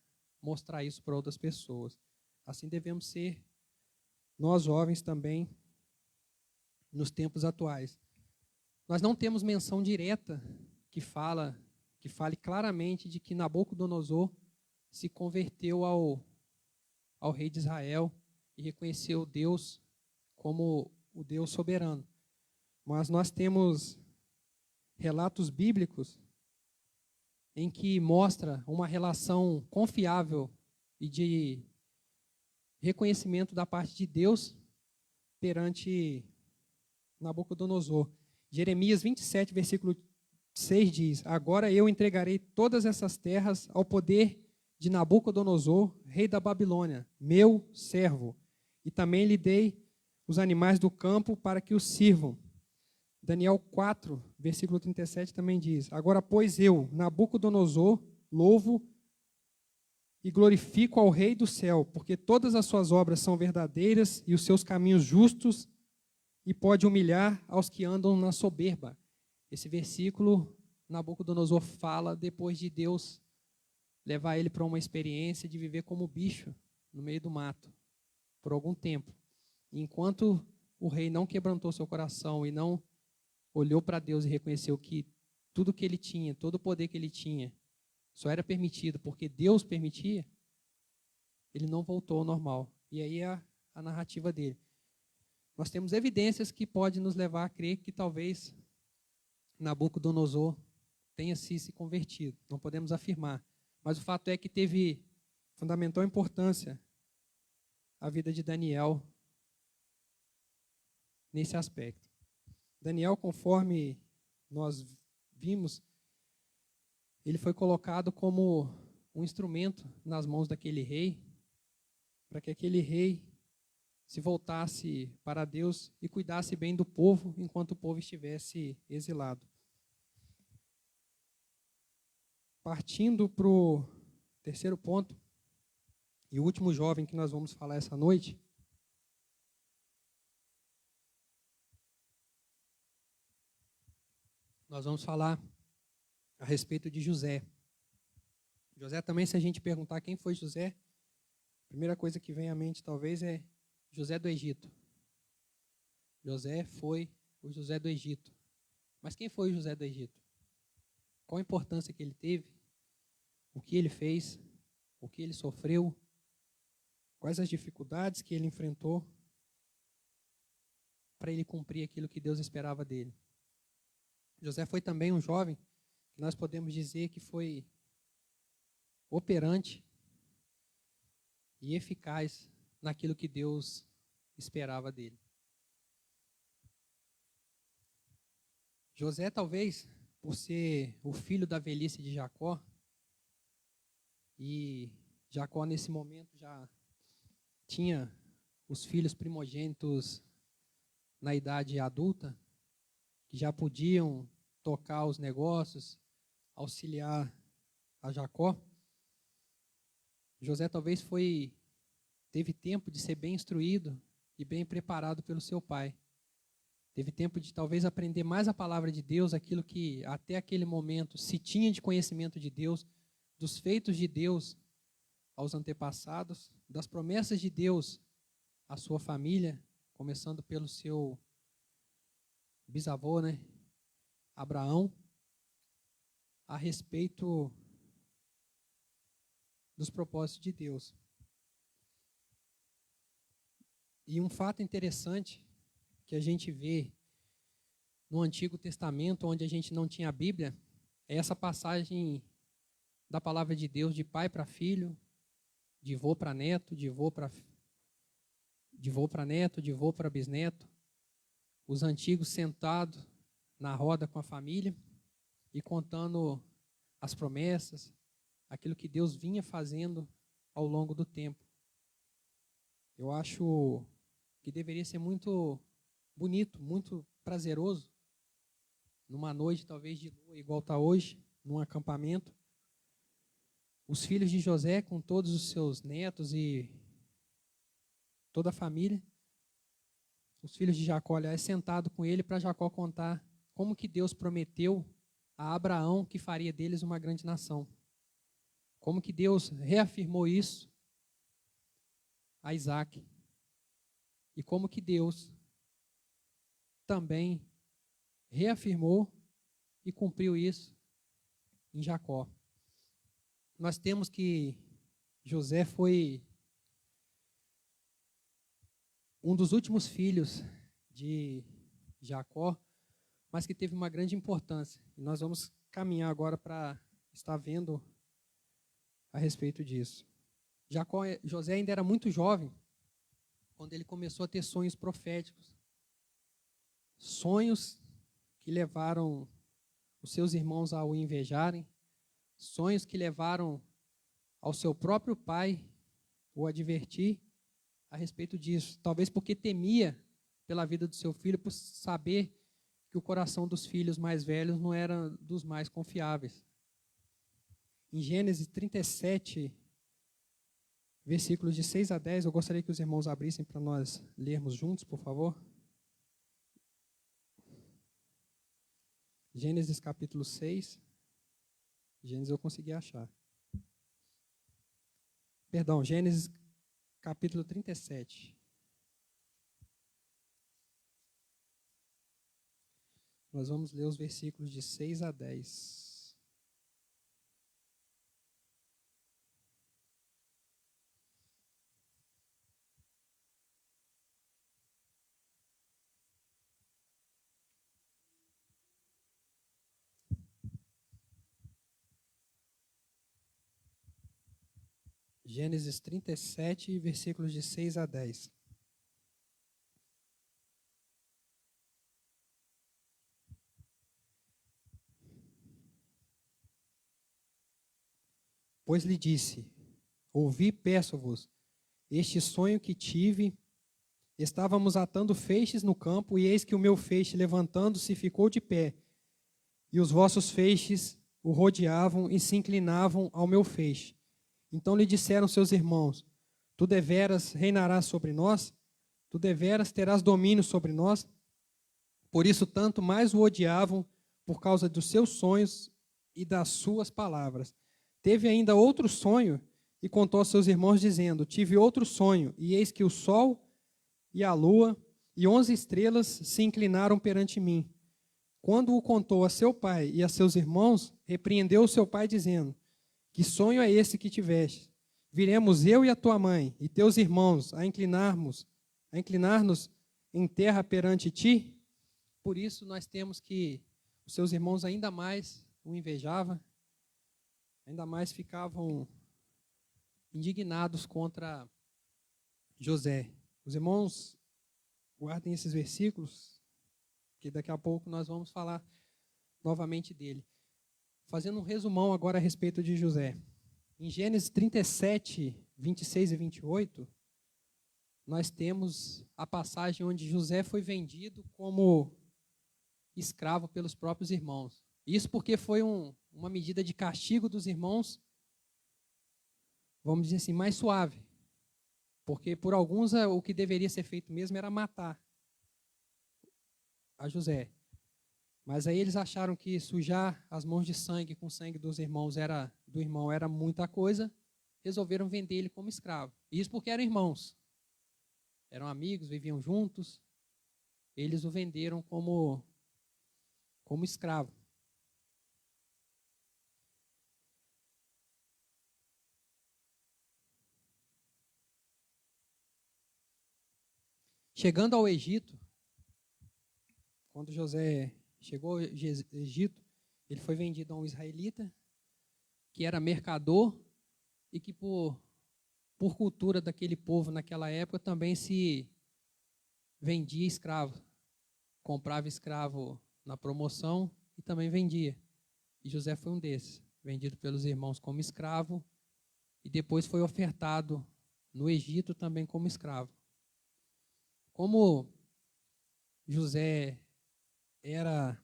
mostrar isso para outras pessoas. Assim devemos ser nós jovens também nos tempos atuais. Nós não temos menção direta que fale claramente de que Nabucodonosor se converteu ao rei de Israel e reconheceu Deus como o Deus soberano. Mas nós temos relatos bíblicos em que mostra uma relação confiável e de reconhecimento da parte de Deus perante Nabucodonosor. Jeremias 27, versículo 6 diz: Agora eu entregarei todas essas terras ao poder de Nabucodonosor, rei da Babilônia, meu servo, e também lhe dei os animais do campo para que os sirvam. Daniel 4, versículo 37 também diz: Agora, pois eu, Nabucodonosor, louvo e glorifico ao Rei do céu, porque todas as suas obras são verdadeiras e os seus caminhos justos, e pode humilhar aos que andam na soberba. Esse versículo, Nabucodonosor fala depois de Deus levar ele para uma experiência de viver como bicho no meio do mato, por algum tempo. Enquanto o rei não quebrantou seu coração e não olhou para Deus e reconheceu que tudo que ele tinha, todo o poder que ele tinha, só era permitido porque Deus permitia, ele não voltou ao normal. E aí é a narrativa dele. Nós temos evidências que podem nos levar a crer que talvez Nabucodonosor tenha se convertido. Não podemos afirmar. Mas o fato é que teve fundamental importância a vida de Daniel nesse aspecto. Daniel, conforme nós vimos, ele foi colocado como um instrumento nas mãos daquele rei, para que aquele rei se voltasse para Deus e cuidasse bem do povo enquanto o povo estivesse exilado. Partindo para o terceiro ponto, e o último jovem que nós vamos falar essa noite, nós vamos falar a respeito de José. José também, se a gente perguntar quem foi José, a primeira coisa que vem à mente talvez é José do Egito. José foi o José do Egito. Mas quem foi o José do Egito? Qual a importância que ele teve? O que ele fez? O que ele sofreu? Quais as dificuldades que ele enfrentou para ele cumprir aquilo que Deus esperava dele? José foi também um jovem que nós podemos dizer que foi operante e eficaz naquilo que Deus esperava dele. José, talvez, por ser o filho da velhice de Jacó, e Jacó, nesse momento, já tinha os filhos primogênitos na idade adulta, que já podiam tocar os negócios, auxiliar a Jacó. José talvez teve tempo de ser bem instruído e bem preparado pelo seu pai. Teve tempo de talvez aprender mais a palavra de Deus, aquilo que até aquele momento se tinha de conhecimento de Deus, dos feitos de Deus aos antepassados, das promessas de Deus à sua família, começando pelo seu bisavô, Abraão, a respeito dos propósitos de Deus. E um fato interessante que a gente vê no Antigo Testamento, onde a gente não tinha a Bíblia, é essa passagem da palavra de Deus de pai para filho, de vô para neto, de vô para neto, de vô para bisneto, os antigos sentados na roda com a família e contando as promessas, aquilo que Deus vinha fazendo ao longo do tempo. Eu acho que deveria ser muito bonito, muito prazeroso, numa noite talvez de lua igual está hoje, num acampamento, os filhos de José com todos os seus netos e toda a família, os filhos de Jacó, aliás, sentado com ele para Jacó contar como que Deus prometeu a Abraão que faria deles uma grande nação. Como que Deus reafirmou isso a Isaac. E como que Deus também reafirmou e cumpriu isso em Jacó. Nós temos que José foi um dos últimos filhos de Jacó, mas que teve uma grande importância. E nós vamos caminhar agora para estar vendo a respeito disso. José ainda era muito jovem quando ele começou a ter sonhos proféticos. Sonhos que levaram os seus irmãos a o invejarem, sonhos que levaram ao seu próprio pai o advertir a respeito disso. Talvez porque temia pela vida do seu filho, por saber que o coração dos filhos mais velhos não era dos mais confiáveis. Em Gênesis 37, versículos de 6 a 10, eu gostaria que os irmãos abrissem para nós lermos juntos, por favor. Gênesis capítulo 6. Gênesis eu consegui achar. Perdão, Gênesis capítulo 37. Nós vamos ler os versículos de 6 a 10. Gênesis 37, versículos de 6 a 10. Pois lhe disse: ouvi, peço-vos, este sonho que tive. Estávamos atando feixes no campo, e eis que o meu feixe, levantando-se, ficou de pé, e os vossos feixes o rodeavam e se inclinavam ao meu feixe. Então lhe disseram seus irmãos: tu deveras reinarás sobre nós? Tu deveras terás domínio sobre nós? Por isso tanto mais o odiavam, por causa dos seus sonhos e das suas palavras. Teve ainda outro sonho, e contou aos seus irmãos, dizendo: tive outro sonho, e eis que o sol e a lua e 11 estrelas se inclinaram perante mim. Quando o contou a seu pai e a seus irmãos, repreendeu o seu pai, dizendo: que sonho é esse que tiveste? Viremos eu e a tua mãe e teus irmãos a inclinar-nos em terra perante ti? Por isso nós temos que os seus irmãos ainda mais o invejavam, ainda mais ficavam indignados contra José. Os irmãos guardem esses versículos, que daqui a pouco nós vamos falar novamente dele. Fazendo um resumão agora a respeito de José. Em Gênesis 37, 26 e 28, nós temos a passagem onde José foi vendido como escravo pelos próprios irmãos. Isso porque foi uma medida de castigo dos irmãos, vamos dizer assim, mais suave. Porque por alguns o que deveria ser feito mesmo era matar a José. Mas aí eles acharam que sujar as mãos de sangue com o sangue dos irmãos do irmão era muita coisa, resolveram vender ele como escravo. Isso porque eram irmãos. Eram amigos, viviam juntos. Eles o venderam como escravo. Chegando ao Egito, quando José chegou ao Egito, ele foi vendido a um israelita que era mercador e que por cultura daquele povo naquela época também se vendia escravo. Comprava escravo na promoção e também vendia. E José foi um desses, vendido pelos irmãos como escravo e depois foi ofertado no Egito também como escravo. Como José era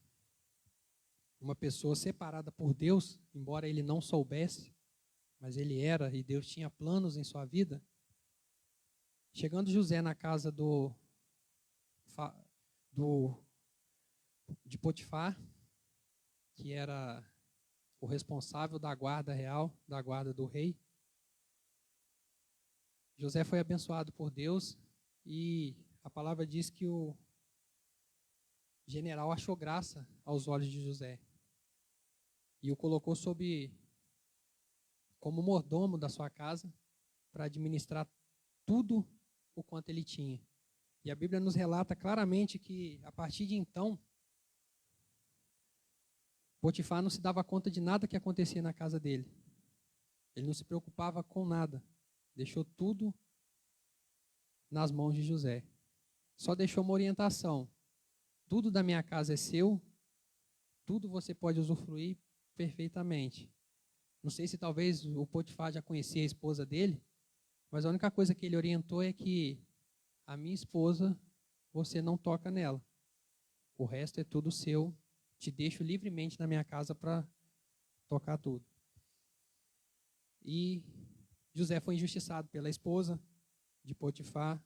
uma pessoa separada por Deus, embora ele não soubesse, mas ele era, e Deus tinha planos em sua vida. Chegando José na casa de Potifar, que era o responsável da guarda real, da guarda do rei, José foi abençoado por Deus e a palavra diz que o general achou graça aos olhos de José e o colocou como mordomo da sua casa para administrar tudo o quanto ele tinha. E a Bíblia nos relata claramente que, a partir de então, Potifar não se dava conta de nada que acontecia na casa dele. Ele não se preocupava com nada. Deixou tudo nas mãos de José. Só deixou uma orientação. Tudo da minha casa é seu, tudo você pode usufruir perfeitamente. Não sei se talvez o Potifar já conhecia a esposa dele, mas a única coisa que ele orientou é que a minha esposa, você não toca nela. O resto é tudo seu. Te deixo livremente na minha casa para tocar tudo. E José foi injustiçado pela esposa de Potifar.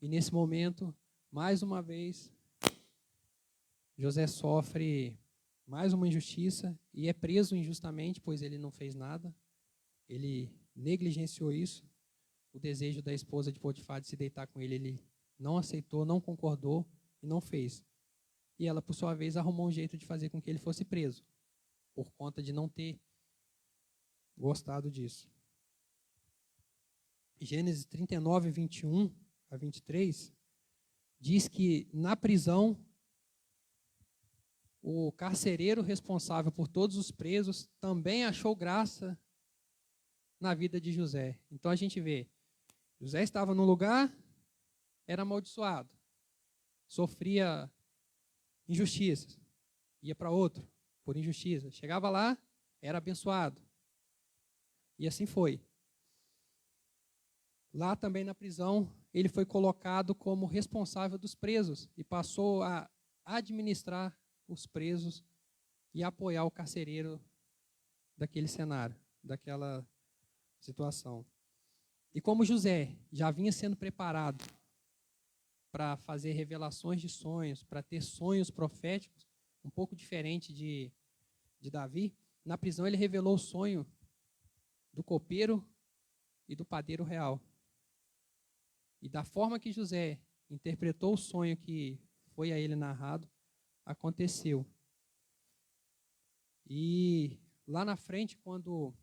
E nesse momento, mais uma vez, José sofre mais uma injustiça e é preso injustamente, pois ele não fez nada. Ele negligenciou isso. O desejo da esposa de Potifar de se deitar com ele não aceitou, não concordou e não fez. E ela, por sua vez, arrumou um jeito de fazer com que ele fosse preso, por conta de não ter gostado disso. Gênesis 39, 21 a 23, diz que na prisão, o carcereiro responsável por todos os presos também achou graça na vida de José. Então a gente vê, José estava num lugar, era amaldiçoado, sofria injustiças, ia para outro por injustiça, chegava lá, era abençoado. E assim foi. Lá também na prisão, ele foi colocado como responsável dos presos e passou a administrar os presos e apoiar o carcereiro daquele cenário, daquela situação. E como José já vinha sendo preparado para fazer revelações de sonhos, para ter sonhos proféticos, um pouco diferente de Davi, na prisão ele revelou o sonho do copeiro e do padeiro real. E da forma que José interpretou o sonho que foi a ele narrado, aconteceu. E lá na frente, quando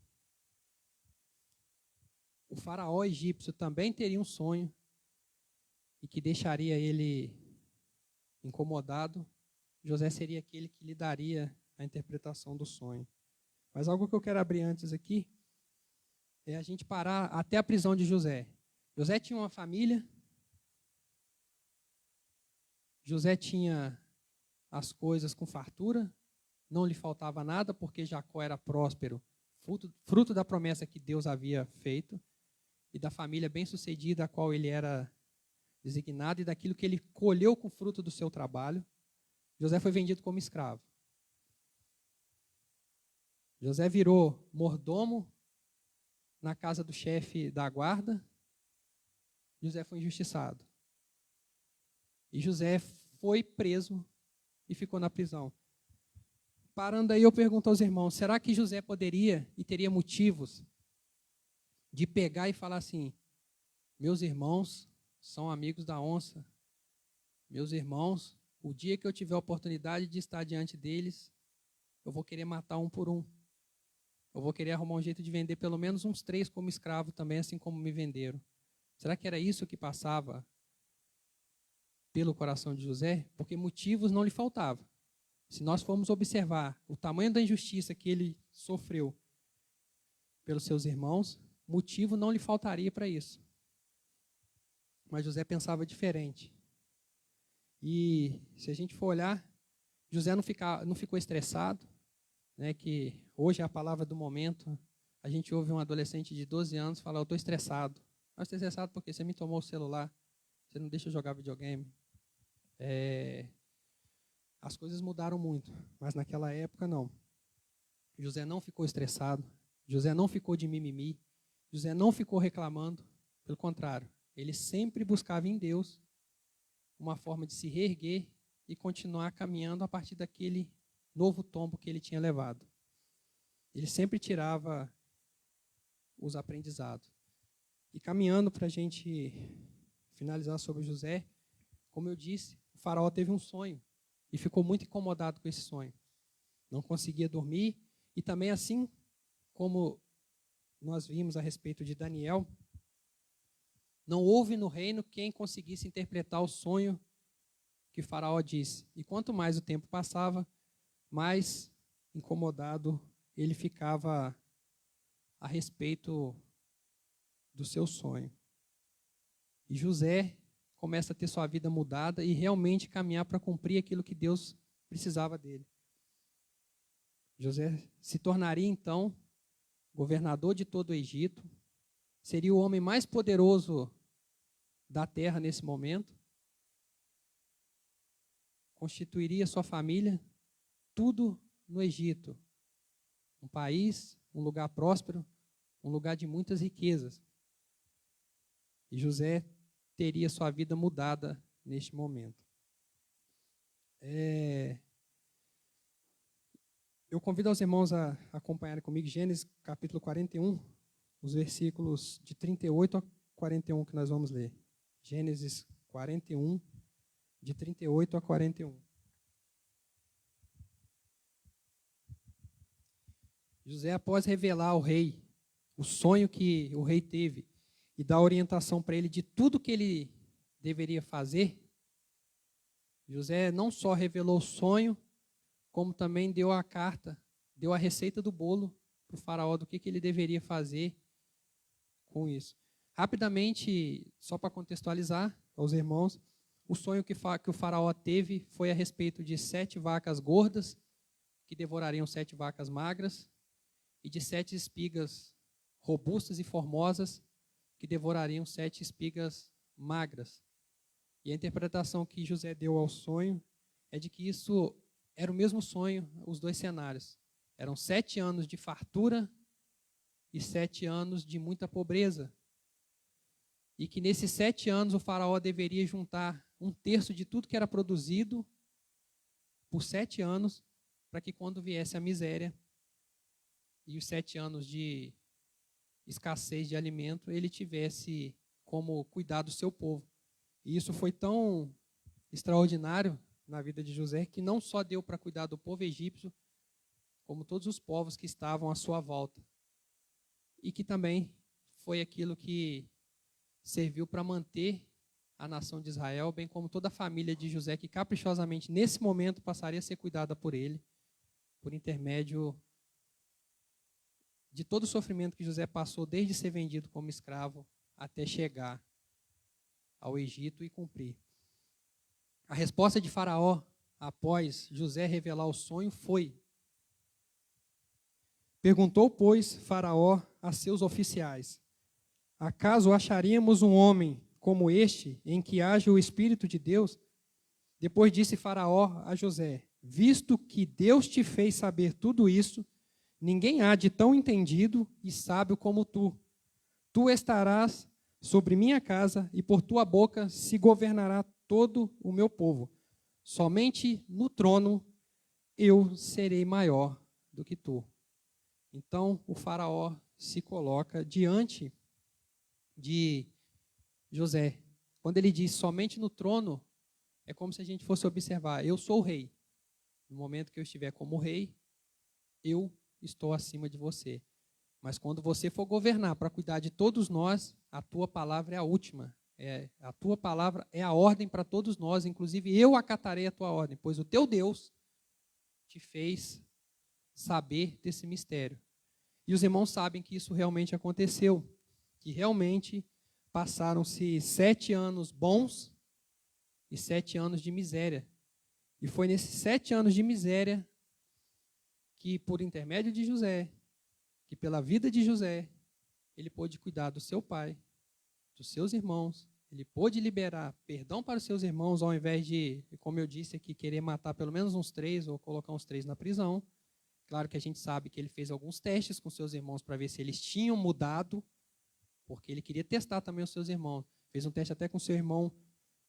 o faraó egípcio também teria um sonho e que deixaria ele incomodado, José seria aquele que lhe daria a interpretação do sonho. Mas algo que eu quero abrir antes aqui é a gente parar até a prisão de José. José tinha uma família, José tinha as coisas com fartura, não lhe faltava nada, porque Jacó era próspero, fruto da promessa que Deus havia feito, e da família bem-sucedida a qual ele era designado, e daquilo que ele colheu com o fruto do seu trabalho. José foi vendido como escravo. José virou mordomo na casa do chefe da guarda. José foi injustiçado. E José foi preso e ficou na prisão. Parando aí, eu pergunto aos irmãos, será que José poderia e teria motivos de pegar e falar assim, meus irmãos são amigos da onça, meus irmãos, o dia que eu tiver a oportunidade de estar diante deles, eu vou querer matar um por um. Eu vou querer arrumar um jeito de vender pelo menos uns 3 como escravo também, assim como me venderam. Será que era isso que passava pelo coração de José? Porque motivos não lhe faltavam. Se nós formos observar o tamanho da injustiça que ele sofreu pelos seus irmãos, motivo não lhe faltaria para isso. Mas José pensava diferente. E se a gente for olhar, José não ficou estressado, né, que hoje é a palavra do momento. A gente ouve um adolescente de 12 anos falar, eu estou estressado. Eu estou estressado porque você me tomou o celular, você não deixa eu jogar videogame. As coisas mudaram muito, mas naquela época não. José não ficou estressado, José não ficou de mimimi, José não ficou reclamando, pelo contrário, ele sempre buscava em Deus uma forma de se reerguer e continuar caminhando a partir daquele novo tombo que ele tinha levado. Ele sempre tirava os aprendizados. E caminhando para a gente finalizar sobre José, como eu disse, o faraó teve um sonho e ficou muito incomodado com esse sonho. Não conseguia dormir e também assim como nós vimos a respeito de Daniel, não houve no reino quem conseguisse interpretar o sonho que o faraó disse. E quanto mais o tempo passava, mais incomodado ele ficava a respeito do seu sonho. E José começa a ter sua vida mudada e realmente caminhar para cumprir aquilo que Deus precisava dele. José se tornaria então governador de todo o Egito, seria o homem mais poderoso da terra nesse momento. constituiria sua família, tudo no Egito. Um país, um lugar próspero, um lugar de muitas riquezas. E José teria sua vida mudada neste momento. Eu convido os irmãos a acompanharem comigo Gênesis capítulo 41, os versículos de 38 a 41 que nós vamos ler. Gênesis 41, de 38 a 41. José, após revelar ao rei o sonho que o rei teve e dar orientação para ele de tudo que ele deveria fazer, José não só revelou o sonho, como também deu a carta, deu a receita do bolo para o faraó do que ele deveria fazer com isso. Rapidamente, só para contextualizar aos irmãos, o sonho que o faraó teve foi a respeito de 7 vacas gordas, que devorariam 7 vacas magras, e de 7 espigas robustas e formosas, que devorariam 7 espigas magras. E a interpretação que José deu ao sonho é de que isso era o mesmo sonho, os dois cenários. Eram 7 anos de fartura e 7 anos de muita pobreza. E que nesses 7 anos o faraó deveria juntar 1/3 de tudo que era produzido por 7 anos, para que quando viesse a miséria e os 7 anos de escassez de alimento, ele tivesse como cuidar do seu povo. E isso foi tão extraordinário na vida de José, que não só deu para cuidar do povo egípcio, como todos os povos que estavam à sua volta. E que também foi aquilo que serviu para manter a nação de Israel, bem como toda a família de José, que caprichosamente, nesse momento, passaria a ser cuidada por ele, por intermédio de todo o sofrimento que José passou, desde ser vendido como escravo até chegar ao Egito e cumprir. A resposta de Faraó, após José revelar o sonho, foi: perguntou, pois, Faraó a seus oficiais: acaso acharíamos um homem como este, em que age o Espírito de Deus? Depois disse Faraó a José: visto que Deus te fez saber tudo isso, ninguém há de tão entendido e sábio como tu. Tu estarás sobre minha casa, e por tua boca se governará todo o meu povo. Somente no trono eu serei maior do que tu. Então o faraó se coloca diante de José. Quando ele diz somente no trono, é como se a gente fosse observar: eu sou o rei. No momento que eu estiver como rei, eu estou acima de você. Mas quando você for governar para cuidar de todos nós, a tua palavra é a última. A tua palavra é a ordem para todos nós, inclusive eu acatarei a tua ordem, pois o teu Deus te fez saber desse mistério. E os irmãos sabem que isso realmente aconteceu, que realmente passaram-se 7 anos bons e 7 anos de miséria. E foi nesses 7 anos de miséria que, por intermédio de José, que pela vida de José, ele pôde cuidar do seu pai, dos seus irmãos, ele pôde liberar perdão para os seus irmãos, ao invés de, como eu disse aqui, querer matar pelo menos uns 3 ou colocar uns 3 na prisão. Claro que a gente sabe que ele fez alguns testes com seus irmãos para ver se eles tinham mudado, porque ele queria testar também os seus irmãos. Fez um teste até com seu irmão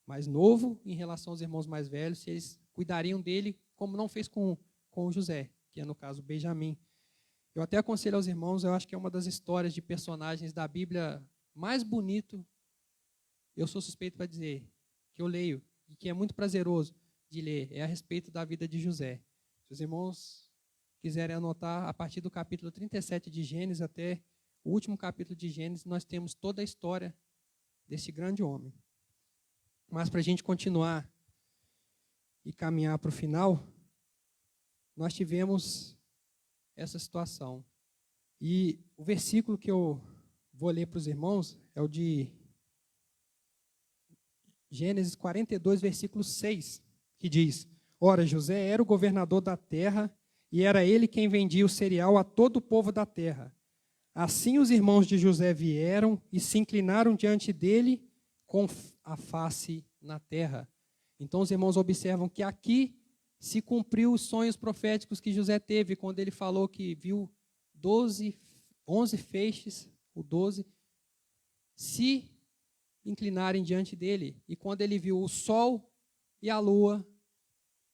mais novo em relação aos irmãos mais velhos, se eles cuidariam dele, como não fez com o José, que é, no caso, Benjamim. Eu até aconselho aos irmãos, eu acho que é uma das histórias de personagens da Bíblia mais bonito, eu sou suspeito para dizer, que eu leio, e que é muito prazeroso de ler, é a respeito da vida de José. Se os irmãos quiserem anotar, a partir do capítulo 37 de Gênesis até o último capítulo de Gênesis, nós temos toda a história desse grande homem. Mas para a gente continuar e caminhar para o final, nós tivemos essa situação. E o versículo que eu vou ler para os irmãos é o de Gênesis 42, versículo 6, que diz: ora, José era o governador da terra, e era ele quem vendia o cereal a todo o povo da terra. Assim os irmãos de José vieram e se inclinaram diante dele com a face na terra. Então os irmãos observam que aqui se cumpriu os sonhos proféticos que José teve, quando ele falou que viu 11 feixes, o 12, se inclinarem diante dele. E quando ele viu o sol e a lua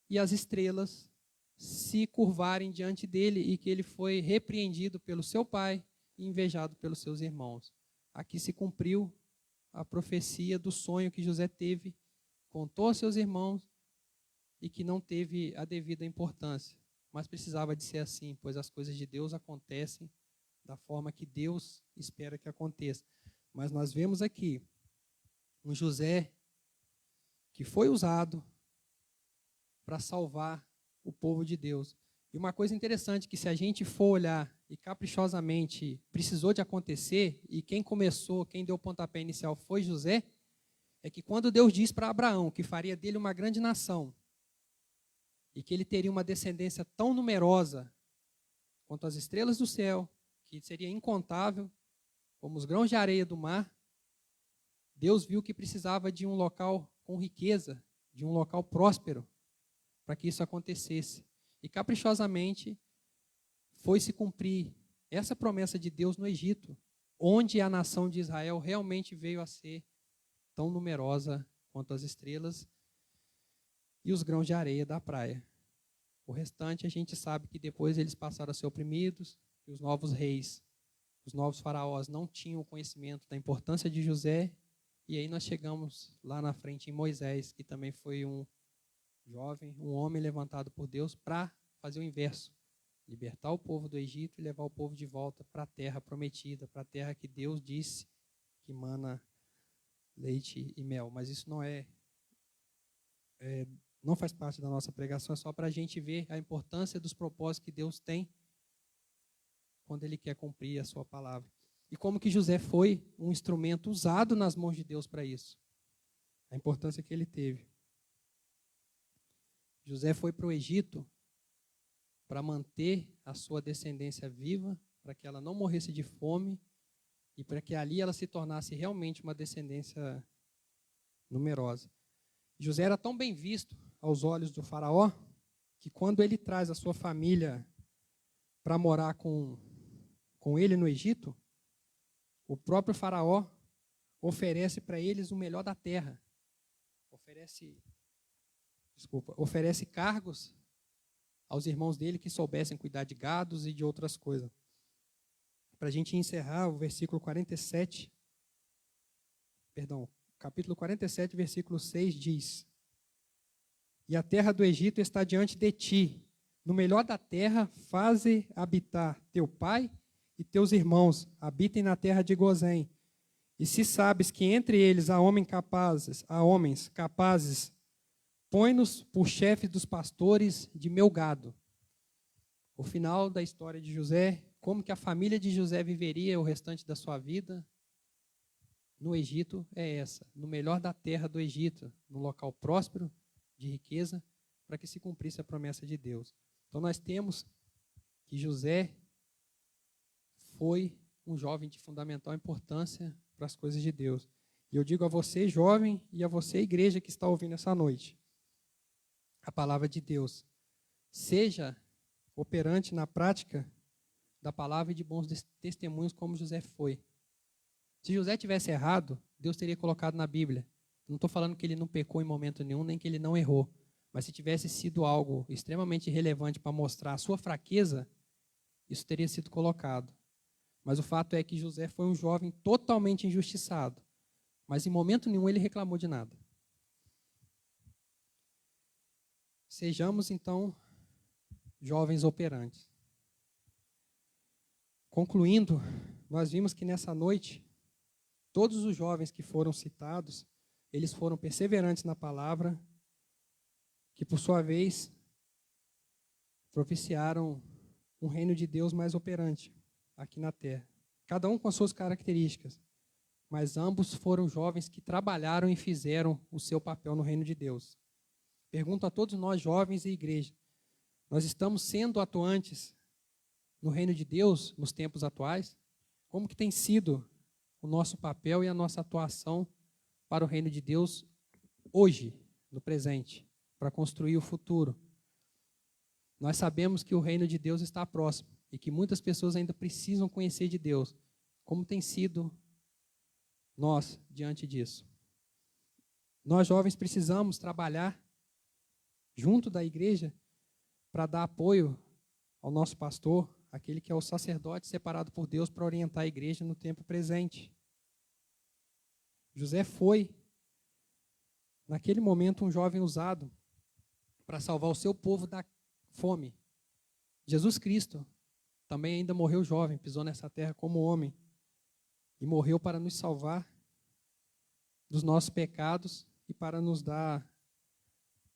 e as estrelas se curvarem diante dele, e que ele foi repreendido pelo seu pai e invejado pelos seus irmãos. Aqui se cumpriu a profecia do sonho que José teve, contou aos seus irmãos e que não teve a devida importância. Mas precisava de ser assim, pois as coisas de Deus acontecem da forma que Deus espera que aconteça. Mas nós vemos aqui um José que foi usado para salvar o povo de Deus. E uma coisa interessante, que se a gente for olhar e caprichosamente precisou de acontecer, e quem começou, quem deu o pontapé inicial foi José, é que quando Deus diz para Abraão que faria dele uma grande nação, e que ele teria uma descendência tão numerosa quanto as estrelas do céu, que seria incontável, como os grãos de areia do mar, Deus viu que precisava de um local com riqueza, de um local próspero, para que isso acontecesse. E caprichosamente foi se cumprir essa promessa de Deus no Egito, onde a nação de Israel realmente veio a ser tão numerosa quanto as estrelas e os grãos de areia da praia. O restante a gente sabe que depois eles passaram a ser oprimidos, e os novos reis, os novos faraós não tinham conhecimento da importância de José, e aí nós chegamos lá na frente em Moisés, que também foi um jovem, um homem levantado por Deus para fazer o inverso, libertar o povo do Egito e levar o povo de volta para a terra prometida, para a terra que Deus disse que mana leite e mel. Mas isso não faz parte da nossa pregação, é só para a gente ver a importância dos propósitos que Deus tem quando Ele quer cumprir a sua palavra. E como que José foi um instrumento usado nas mãos de Deus para isso. A importância que ele teve. José foi para o Egito para manter a sua descendência viva, para que ela não morresse de fome e para que ali ela se tornasse realmente uma descendência numerosa. José era tão bem visto aos olhos do faraó que quando ele traz a sua família para morar com ele no Egito, o próprio faraó oferece para eles o melhor da terra. Oferece cargos aos irmãos dele que soubessem cuidar de gados e de outras coisas. Para a gente encerrar, o capítulo 47, versículo 6 diz: E a terra do Egito está diante de ti. No melhor da terra, faze habitar teu pai e teus irmãos, habitem na terra de Gozém. E se sabes que entre eles há homens capazes, põe-nos por chefe dos pastores de meu gado. O final da história de José, como que a família de José viveria o restante da sua vida no Egito, é essa: no melhor da terra do Egito, num local próspero, de riqueza, para que se cumprisse a promessa de Deus. Então nós temos que José foi um jovem de fundamental importância para as coisas de Deus. E eu digo a você, jovem, e a você, igreja, que está ouvindo essa noite, a palavra de Deus: seja operante na prática da palavra e de bons testemunhos, como José foi. Se José tivesse errado, Deus teria colocado na Bíblia. Não estou falando que ele não pecou em momento nenhum, nem que ele não errou. Mas se tivesse sido algo extremamente relevante para mostrar a sua fraqueza, isso teria sido colocado. Mas o fato é que José foi um jovem totalmente injustiçado. Mas em momento nenhum ele reclamou de nada. Sejamos, então, jovens operantes. Concluindo, nós vimos que nessa noite, todos os jovens que foram citados, eles foram perseverantes na palavra, que por sua vez propiciaram um reino de Deus mais operante aqui na terra. Cada um com as suas características, mas ambos foram jovens que trabalharam e fizeram o seu papel no reino de Deus. Pergunto a todos nós, jovens e igreja: nós estamos sendo atuantes no reino de Deus nos tempos atuais? Como que tem sido o nosso papel e a nossa atuação para o reino de Deus hoje, no presente, para construir o futuro. Nós sabemos que o reino de Deus está próximo e que muitas pessoas ainda precisam conhecer de Deus. Como tem sido nós diante disso? Nós jovens precisamos trabalhar junto da igreja para dar apoio ao nosso pastor, aquele que é o sacerdote separado por Deus para orientar a igreja no tempo presente. José foi, naquele momento, um jovem usado para salvar o seu povo da fome. Jesus Cristo também ainda morreu jovem, pisou nessa terra como homem e morreu para nos salvar dos nossos pecados e para nos dar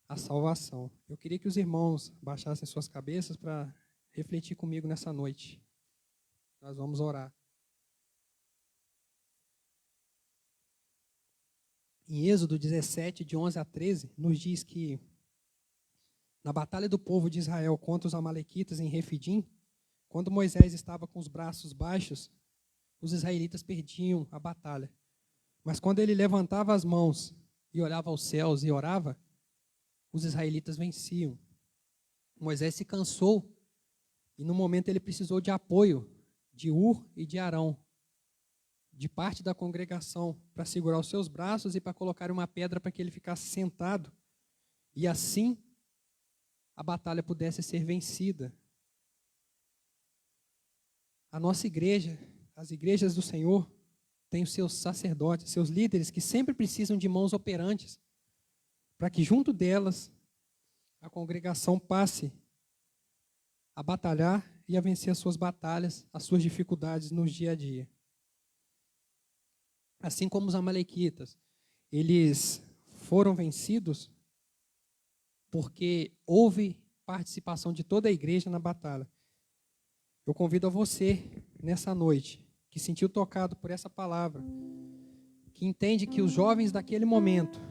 a salvação. Eu queria que os irmãos baixassem suas cabeças para refletir comigo nessa noite. Nós vamos orar. Em Êxodo 17, de 11 a 13, nos diz que na batalha do povo de Israel contra os amalequitas em Refidim, quando Moisés estava com os braços baixos, os israelitas perdiam a batalha. Mas quando ele levantava as mãos e olhava aos céus e orava, os israelitas venciam. Moisés se cansou e no momento ele precisou de apoio de Ur e de Arão, de parte da congregação, para segurar os seus braços e para colocar uma pedra para que ele ficasse sentado. E assim a batalha pudesse ser vencida. A nossa igreja, as igrejas do Senhor, têm os seus sacerdotes, seus líderes, que sempre precisam de mãos operantes, para que junto delas a congregação passe a batalhar e a vencer as suas batalhas, as suas dificuldades no dia a dia. Assim como os amalequitas, eles foram vencidos porque houve participação de toda a igreja na batalha. Eu convido a você, nessa noite, que sentiu tocado por essa palavra, que entende que os jovens daquele momento,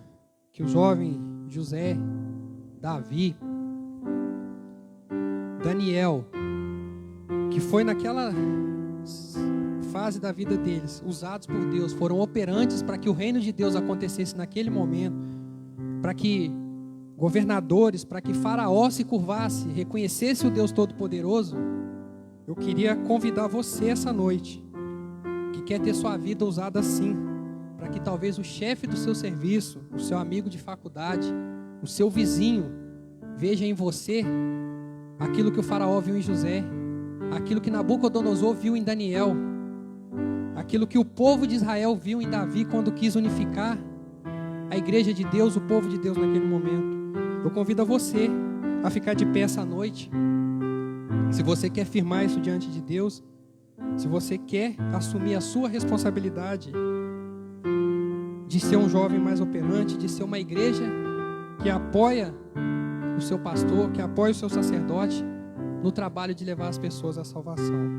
que o jovem José, Davi, Daniel, que foi naquela fase da vida deles, usados por Deus, foram operantes para que o reino de Deus acontecesse naquele momento, para que governadores, para que Faraó se curvasse, reconhecesse o Deus Todo-Poderoso. Eu queria convidar você essa noite, que quer ter sua vida usada assim, para que talvez o chefe do seu serviço, o seu amigo de faculdade, o seu vizinho, veja em você aquilo que o Faraó viu em José, aquilo que Nabucodonosor viu em Daniel, aquilo que o povo de Israel viu em Davi quando quis unificar a igreja de Deus, o povo de Deus naquele momento. Eu convido a você a ficar de pé essa noite. Se você quer firmar isso diante de Deus, se você quer assumir a sua responsabilidade de ser um jovem mais operante, de ser uma igreja que apoia o seu pastor, que apoia o seu sacerdote no trabalho de levar as pessoas à salvação.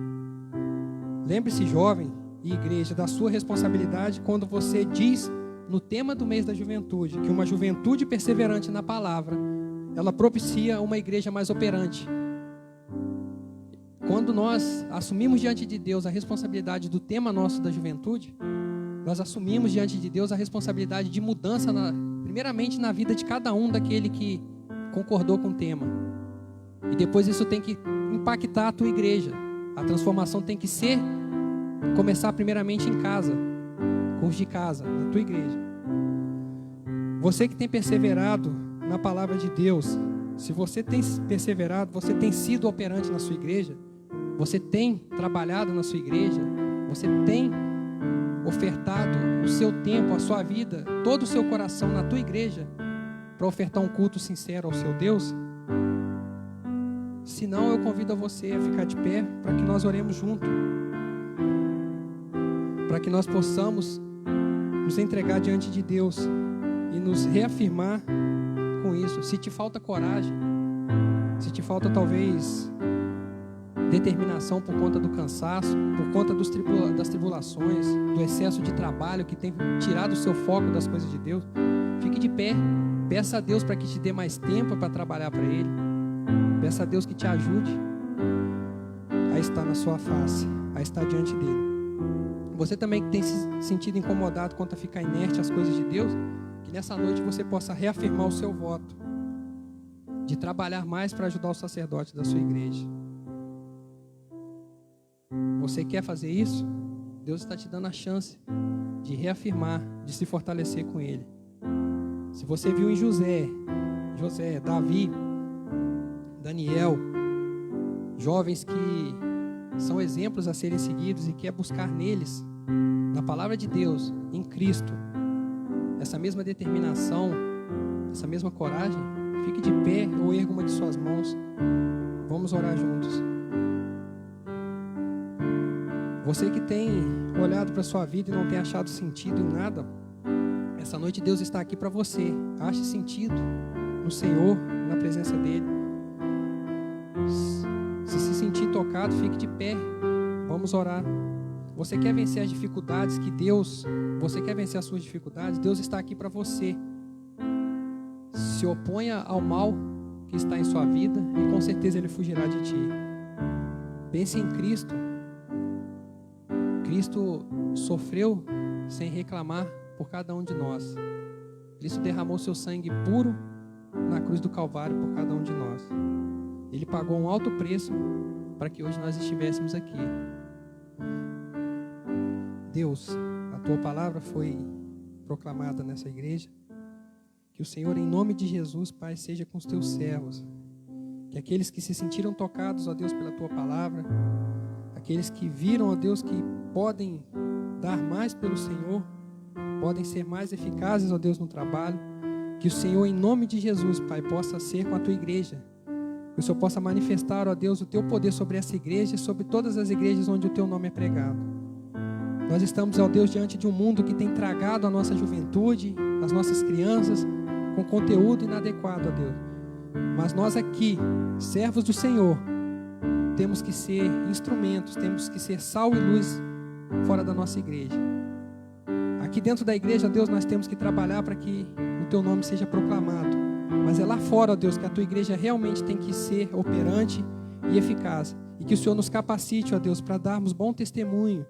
Lembre-se, jovem e igreja, da sua responsabilidade quando você diz no tema do mês da juventude que uma juventude perseverante na palavra, ela propicia uma igreja mais operante. Quando nós assumimos diante de Deus a responsabilidade do tema nosso da juventude, nós assumimos diante de Deus a responsabilidade de mudança, primeiramente na vida de cada um daquele que concordou com o tema. E depois isso tem que impactar a tua igreja. A transformação tem que começar primeiramente em casa, com os de casa, na tua igreja. Você que tem perseverado na palavra de Deus, se você tem perseverado, você tem sido operante na sua igreja, você tem trabalhado na sua igreja, você tem ofertado o seu tempo, a sua vida, todo o seu coração na tua igreja para ofertar um culto sincero ao seu Deus? Se não, eu convido a você a ficar de pé para que nós oremos juntos, para que nós possamos nos entregar diante de Deus e nos reafirmar com isso. Se te falta coragem, se te falta talvez determinação por conta do cansaço, por conta das tribulações, do excesso de trabalho que tem tirado o seu foco das coisas de Deus, fique de pé, peça a Deus para que te dê mais tempo para trabalhar para Ele, peça a Deus que te ajude a estar na sua face, a estar diante dEle. Você também que tem se sentido incomodado quanto a ficar inerte às coisas de Deus, Que nessa noite você possa reafirmar o seu voto de trabalhar mais para ajudar os sacerdotes da sua igreja. Você quer fazer isso? Deus está te dando a chance de reafirmar, de se fortalecer com Ele. Se você viu em José, Davi, Daniel, jovens que são exemplos a serem seguidos e quer buscar neles, na palavra de Deus, em Cristo, essa mesma determinação, essa mesma coragem, fique de pé ou erga uma de suas mãos. Vamos orar juntos. Você que tem olhado para a sua vida e não tem achado sentido em nada, essa noite Deus está aqui para você. Ache sentido no Senhor, na presença dEle. Se sentir tocado, fique de pé. Vamos orar. Você quer vencer as dificuldades você quer vencer as suas dificuldades? Deus está aqui para você. Se oponha ao mal que está em sua vida e com certeza Ele fugirá de ti. Pense em Cristo. Cristo sofreu sem reclamar por cada um de nós. Cristo derramou seu sangue puro na cruz do Calvário por cada um de nós. Ele pagou um alto preço para que hoje nós estivéssemos aqui. Deus, a Tua palavra foi proclamada nessa igreja. Que o Senhor, em nome de Jesus, Pai, seja com os Teus servos. Que aqueles que se sentiram tocados, ó Deus, pela Tua palavra, aqueles que viram, ó Deus, que podem dar mais pelo Senhor, podem ser mais eficazes, ó Deus, no trabalho. Que o Senhor, em nome de Jesus, Pai, possa ser com a Tua igreja. Que o Senhor possa manifestar, ó Deus, o Teu poder sobre essa igreja e sobre todas as igrejas onde o Teu nome é pregado. Nós estamos, ó Deus, diante de um mundo que tem tragado a nossa juventude, as nossas crianças, com conteúdo inadequado, ó Deus. Mas nós aqui, servos do Senhor, temos que ser instrumentos, temos que ser sal e luz fora da nossa igreja. Aqui dentro da igreja, Deus, nós temos que trabalhar para que o Teu nome seja proclamado. Mas é lá fora, ó Deus, que a Tua igreja realmente tem que ser operante e eficaz. E que o Senhor nos capacite, ó Deus, para darmos bom testemunho.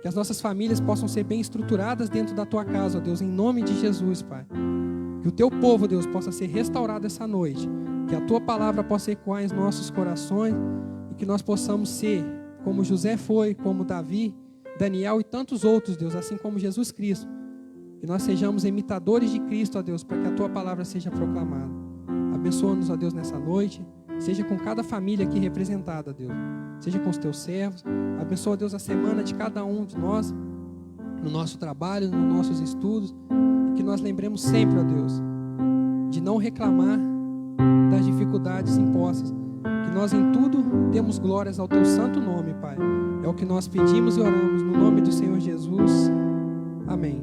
Que as nossas famílias possam ser bem estruturadas dentro da Tua casa, ó Deus, em nome de Jesus, Pai. Que o Teu povo, Deus, possa ser restaurado essa noite. Que a Tua palavra possa ecoar em nossos corações. E que nós possamos ser como José foi, como Davi, Daniel e tantos outros, Deus, assim como Jesus Cristo. Que nós sejamos imitadores de Cristo, ó Deus, para que a Tua palavra seja proclamada. Abençoa-nos, ó Deus, nessa noite. Seja com cada família aqui representada, Deus. Seja com os Teus servos. Abençoa, Deus, a semana de cada um de nós, no nosso trabalho, nos nossos estudos. E que nós lembremos sempre, ó Deus, de não reclamar das dificuldades impostas. Que nós em tudo demos glórias ao Teu santo nome, Pai. É o que nós pedimos e oramos no nome do Senhor Jesus. Amém.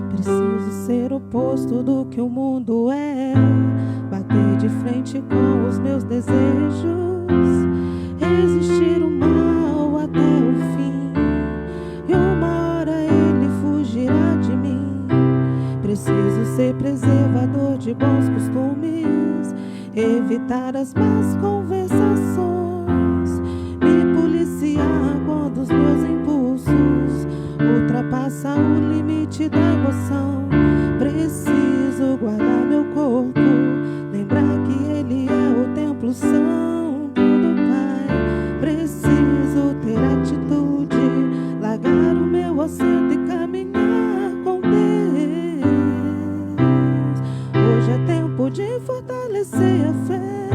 Preciso ser o oposto do que o mundo é, bater de frente com os meus desejos, resistir o mal até o fim, e uma hora ele fugirá de mim. Preciso ser preservador de bons costumes, evitar as más conversações, me policiar quando os meus impulsos ultrapassam o limite da emoção. Preciso guardar meu corpo, lembrar que ele é o templo santo do Pai. Preciso ter atitude, largar o meu assento e caminhar com Deus. Hoje é tempo de fortalecer a fé,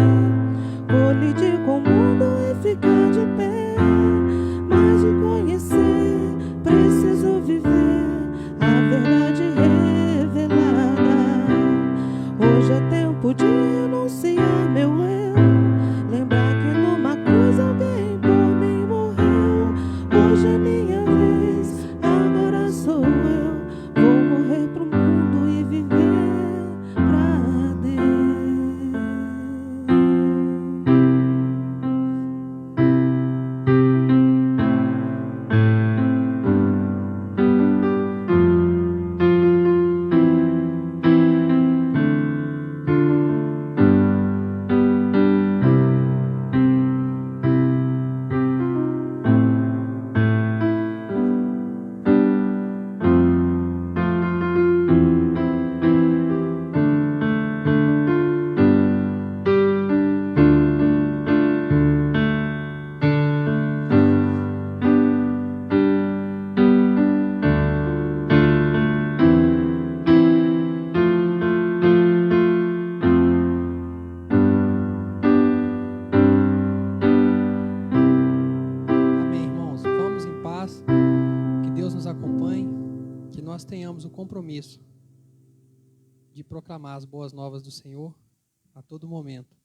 colidir com o mundo e ficar de pé. Mas de conhecer, preciso viver a verdade revelada. Hoje é tempo de renunciar meu eu, lembrar que numa cruz alguém por mim morreu. Hoje é minha vez, agora sou eu. Vou morrer pro mundo e viver pra Deus. compromisso de proclamar as boas novas do Senhor a todo momento.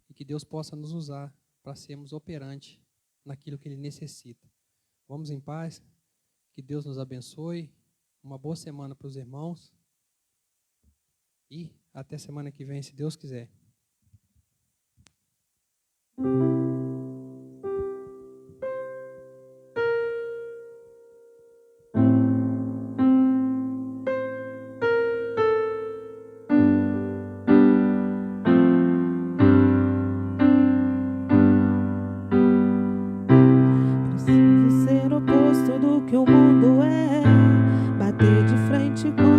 E que Deus possa nos usar para sermos operantes naquilo que Ele necessita. Vamos em paz. Que Deus nos abençoe. Uma boa semana para os irmãos. E até semana que vem, se Deus quiser. Preciso ser oposto do que o mundo é, bater de frente com